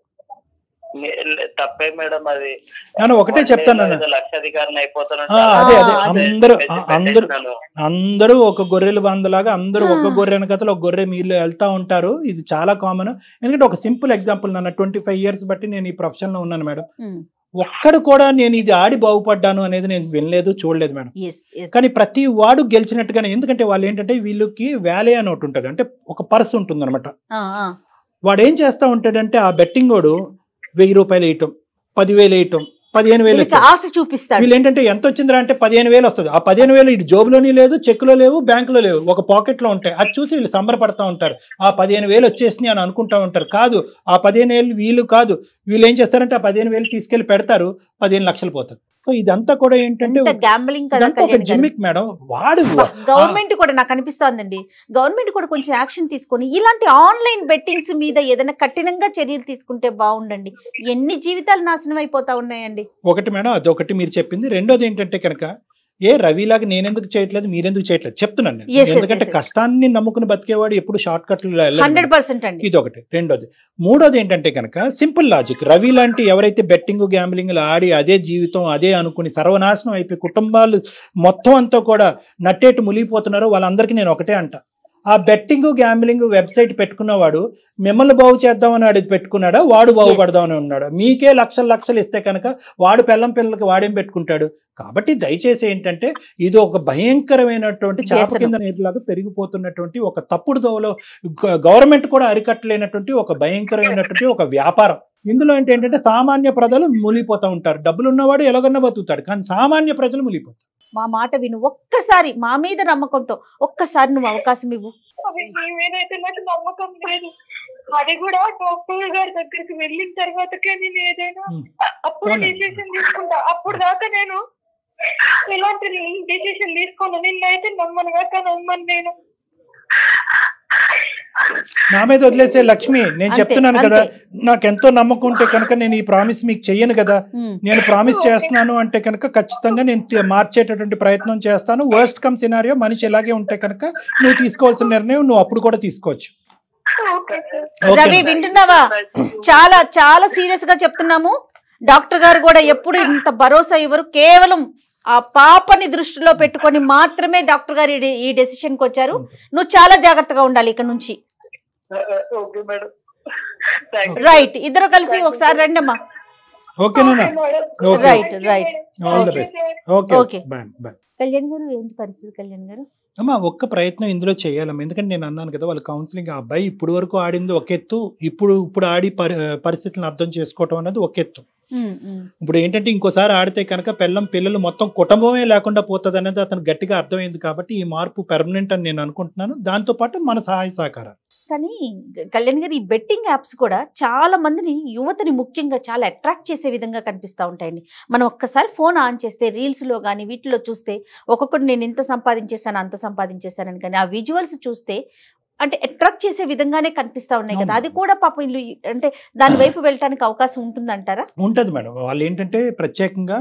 తప్పే మేడం అది. నేను ఒకటే చెప్తాను, లక్షాధికారిని అందరూ ఒక గొర్రెల బందలాగా అందరూ ఒక గొర్రె వెనకతలు ఒక గొర్రె మీరు వెళ్తా ఉంటారు. ఇది చాలా కామన్. ఎందుకంటే ఒక సింపుల్ ఎగ్జాంపుల్, నన్ను 25 years బట్టి నేను ఈ ప్రొఫెషన్ లో ఉన్నాను మేడం. ఒక్కడు కూడా నేను ఇది ఆడి బాగుపడ్డాను అనేది నేను వినలేదు, చూడలేదు మేడం. కానీ ప్రతి వాడు గెలిచినట్టుగానే, ఎందుకంటే వాళ్ళు ఏంటంటే వీళ్ళకి వ్యాలే అని ఒకటి ఉంటుంది, అంటే ఒక పర్స్ ఉంటుంది అనమాట. వాడు ఏం చేస్తా ఉంటాడంటే ఆ బెట్టింగ్ వాడు 1000 రూపాయలు వేయటం, 10,000 వేయటం, 15,000 ఆశ చూపిస్తాడు. వీళ్ళు ఏంటంటే ఎంత వచ్చిందిరా అంటే 15,000 వస్తుంది. ఆ 15,000 ఇటు జోబులోని లేదు, చెక్కులో లేవు, బ్యాంకులో లేవు, ఒక పాకెట్ లో ఉంటాయి. అది చూసి వీళ్ళు సంబరపడతా ఉంటారు. ఆ 15,000 వచ్చేసినాయి అని అనుకుంటా ఉంటారు. కాదు, ఆ 15,000 వీళ్ళు కాదు, వీళ్ళు ఏం చేస్తారంటే ఆ 15,000 తీసుకెళ్లి పెడతారు, 15 లక్షలు పోతుంది. సో ఇదంతా కూడా ఏంటంటే జిమ్మిక్ మేడం. వాడు గవర్నమెంట్ కూడా నాకు అనిపిస్తోందండి, గవర్నమెంట్ కూడా కొంచెం యాక్షన్ తీసుకొని ఇలాంటి ఆన్లైన్ బెట్టింగ్స్ మీద ఏదైనా కఠినంగా చర్యలు తీసుకుంటే బాగుండండి. ఎన్ని జీవితాలు నాశనం అయిపోతా ఉన్నాయండి. ఒకటి మేడం, అదొకటి మీరు చెప్పింది. రెండోది ఏంటంటే కనుక రవిలాగా నేనెందుకు చేయట్లేదు, మీరెందుకు చేయట్లేదు చెప్తున్నాను నేను. ఎందుకంటే కష్టాన్ని నమ్ముకుని బతికేవాడు ఎప్పుడు షార్ట్ కట్లు 100% అండి. ఇది ఒకటి. రెండోది. మూడోది ఏంటంటే కనుక సింపుల్ లాజిక్. రవి లాంటి ఎవరైతే బెట్టింగ్ గ్యాంబ్లింగ్ ఆడి అదే జీవితం అదే అనుకుని సర్వనాశనం అయిపోయి కుటుంబాలు మొత్తం అంతా కూడా నట్టేటు మునిగిపోతున్నారో వాళ్ళందరికీ నేను ఒకటే అంట, ఆ బెట్టింగ్ గ్యాంబ్లింగ్ వెబ్సైట్ పెట్టుకున్నవాడు మిమ్మల్ని బాగు చేద్దామని అడిగి పెట్టుకున్నాడా, వాడు బాగుపడదామని ఉన్నాడు. మీకే లక్షలు ఇస్తే కనుక వాడు పిల్లలకి వాడేం పెట్టుకుంటాడు. కాబట్టి దయచేసి ఏంటంటే ఇది ఒక భయంకరమైనటువంటి చేప కింద నీటిలాగా పెరిగిపోతున్నటువంటి ఒక తప్పుడు దోవలో గవర్నమెంట్ కూడా అరికట్టలేనటువంటి ఒక భయంకరమైనటువంటి ఒక వ్యాపారం. ఇందులో ఏంటంటే సామాన్య ప్రజలు మునిగిపోతూ ఉంటారు. డబ్బులు ఉన్నవాడు ఎలాగన్నా బతుకుతాడు, కానీ సామాన్య ప్రజలు మునిగిపోతారు. మా మాట విను, ఒక్కసారి మా మీద నమ్మకంతో ఒక్కసారి నువ్వు అవకాశం ఇవ్వు. మీదైతే నాకు నమ్మకం లేదు. అది కూడా డాక్టర్ గారి దగ్గరికి వెళ్ళిన తర్వాతకే నేను ఏదైనా అప్పుడు డిసిషన్ తీసుకుంటా. అప్పుడు దాకా నేను ఎలాంటి డిసిషన్ తీసుకోను. నిన్నైతే నమ్మను నేను. నా మీద వదిలేసే లక్ష్మి, నేను చెప్తున్నాను కదా, నాకెంతో నమ్మకం ఉంటే కనుక నేను ఈ ప్రామిస్ మీకు చెయ్యను కదా. నేను ప్రామిస్ చేస్తున్నాను అంటే కనుక ఖచ్చితంగా నేను మార్చేటటువంటి ప్రయత్నం చేస్తాను. వర్స్ట్ కమ్ సినారియో మనిషి ఎలాగే ఉంటే కనుక నువ్వు తీసుకోవాల్సిన నిర్ణయం నువ్వు అప్పుడు కూడా తీసుకోవచ్చు. రవి వింటున్నావా? చాలా చాలా సీరియస్ గా చెప్తున్నాము. డాక్టర్ గారు కూడా ఎప్పుడు ఇంత భరోసా ఇవ్వరు. కేవలం ఆ పాపని దృష్టిలో పెట్టుకొని మాత్రమే డాక్టర్ గారు ఈ డెసిషన్ కి వచ్చారు. నువ్వు చాలా జాగ్రత్తగా ఉండాలి ఇక్కడ నుంచి. రైట్, ఇద్దరు కలిసి ఒకసారి రండి అమ్మా. కళ్యాణ్ గారు ఏంటి పరిస్థితి? కళ్యాణ్ గారు అమ్మా ఒక్క ప్రయత్నం ఇందులో చేయాలమ్మా. ఎందుకంటే నేను అన్నాను కదా, వాళ్ళ కౌన్సిలింగ్ ఆ అబ్బాయి ఇప్పుడు వరకు ఆడింది ఒక ఎత్తు, ఇప్పుడు ఆడి పరిస్థితులను అర్థం చేసుకోవటం అనేది ఒక ఎత్తు. ఇప్పుడు ఏంటంటే ఇంకోసారి ఆడితే కనుక పిల్లలు మొత్తం కుటుంబమే లేకుండా పోతుంది అనేది అతను గట్టిగా అర్థమైంది. కాబట్టి ఈ మార్పు పెర్మనెంట్ అని నేను అనుకుంటున్నాను. దాంతో పాటు మన సహాయ సహకారాలు. కానీ కళ్యాణ్ గారు, ఈ బెట్టింగ్ యాప్స్ కూడా చాలా మందిని, యువతని ముఖ్యంగా చాలా అట్రాక్ట్ చేసే విధంగా కనిపిస్తూ ఉంటాయండి. మనం ఒక్కసారి ఫోన్ ఆన్ చేస్తే రీల్స్లో కానీ వీటిలో చూస్తే ఒక్కొక్కటి నేను ఇంత సంపాదించేసాను అంత సంపాదించేసానని, కానీ ఆ విజువల్స్ చూస్తే అంటే అట్రాక్ట్ చేసే విధంగానే కనిపిస్తా ఉన్నాయి కదా. అది కూడా పాపం ఇల్లు అంటే దాని వైపు వెళ్ళటానికి అవకాశం ఉంటుందంటారా? ఉంటుంది మేడం. వాళ్ళు ఏంటంటే ప్రత్యేకంగా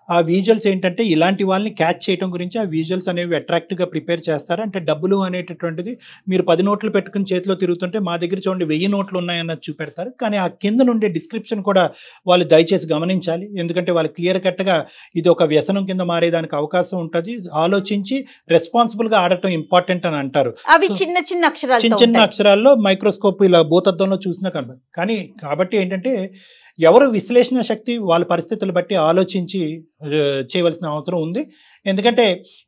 ఆ విజువల్స్ ఏంటంటే ఇలాంటి వాళ్ళని క్యాచ్ చేయడం గురించి ఆ విజువల్స్ అనేవి అట్రాక్టివ్గా ప్రిపేర్ చేస్తారు. అంటే డబ్బులు అనేటటువంటిది మీరు 10 నోట్లు పెట్టుకుని చేతిలో తిరుగుతుంటే మా దగ్గర చూడండి 1000 నోట్లు ఉన్నాయన్నది చూపెడతారు. కానీ ఆ కింద నుండే డిస్క్రిప్షన్ కూడా వాళ్ళు దయచేసి గమనించాలి. ఎందుకంటే వాళ్ళు క్లియర్ కట్గా ఇది ఒక వ్యసనం కింద మారేదానికి అవకాశం ఉంటుంది. ఆలోచించి రెస్పాన్సిబుల్గా ఆడటం ఇంపార్టెంట్ అని అంటారు. అవి చిన్న చిన్న అక్షరాల్లో మైక్రోస్కోప్ ఇలా భూతద్దంలో చూసినా కనబడి. కానీ కాబట్టి ఏంటంటే ఎవరు విశ్లేషణ శక్తి వాళ్ళ పరిస్థితులు బట్టి ఆలోచించి చేయవలసిన అవసరం ఉంది. ఎందుకంటే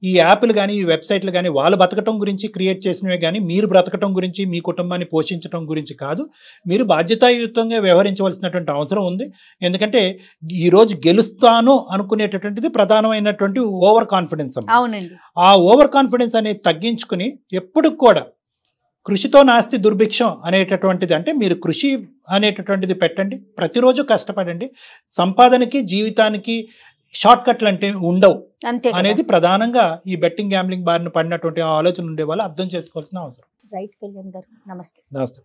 ఈ యాప్లు కానీ ఈ వెబ్సైట్లు కానీ వాళ్ళు బతకటం గురించి క్రియేట్ చేసినవే కానీ మీరు బ్రతకటం గురించి మీ కుటుంబాన్ని పోషించడం గురించి కాదు. మీరు బాధ్యతాయుతంగా వ్యవహరించవలసినటువంటి అవసరం ఉంది. ఎందుకంటే ఈరోజు గెలుస్తాను అనుకునేటటువంటిది ప్రధానమైనటువంటి ఓవర్ కాన్ఫిడెన్స్. అవునండి. ఆ ఓవర్ కాన్ఫిడెన్స్ అనేది తగ్గించుకుని ఎప్పుడు కూడా కృషితో నాస్తి దుర్భిక్షం అనేటటువంటిది, అంటే మీరు కృషి అనేటటువంటిది పెట్టండి, ప్రతిరోజు కష్టపడండి. సంపాదనకి జీవితానికి షార్ట్ కట్లు అంటే ఉండవు అనేది ప్రధానంగా ఈ బెట్టింగ్ గ్యాంబ్లింగ్ బారిన పడినటువంటి ఆలోచన ఉండే వాళ్ళు అర్థం చేసుకోవాల్సిన అవసరం. రైట్ కళ్యాణ్ గారు, నమస్తే. నమస్తే.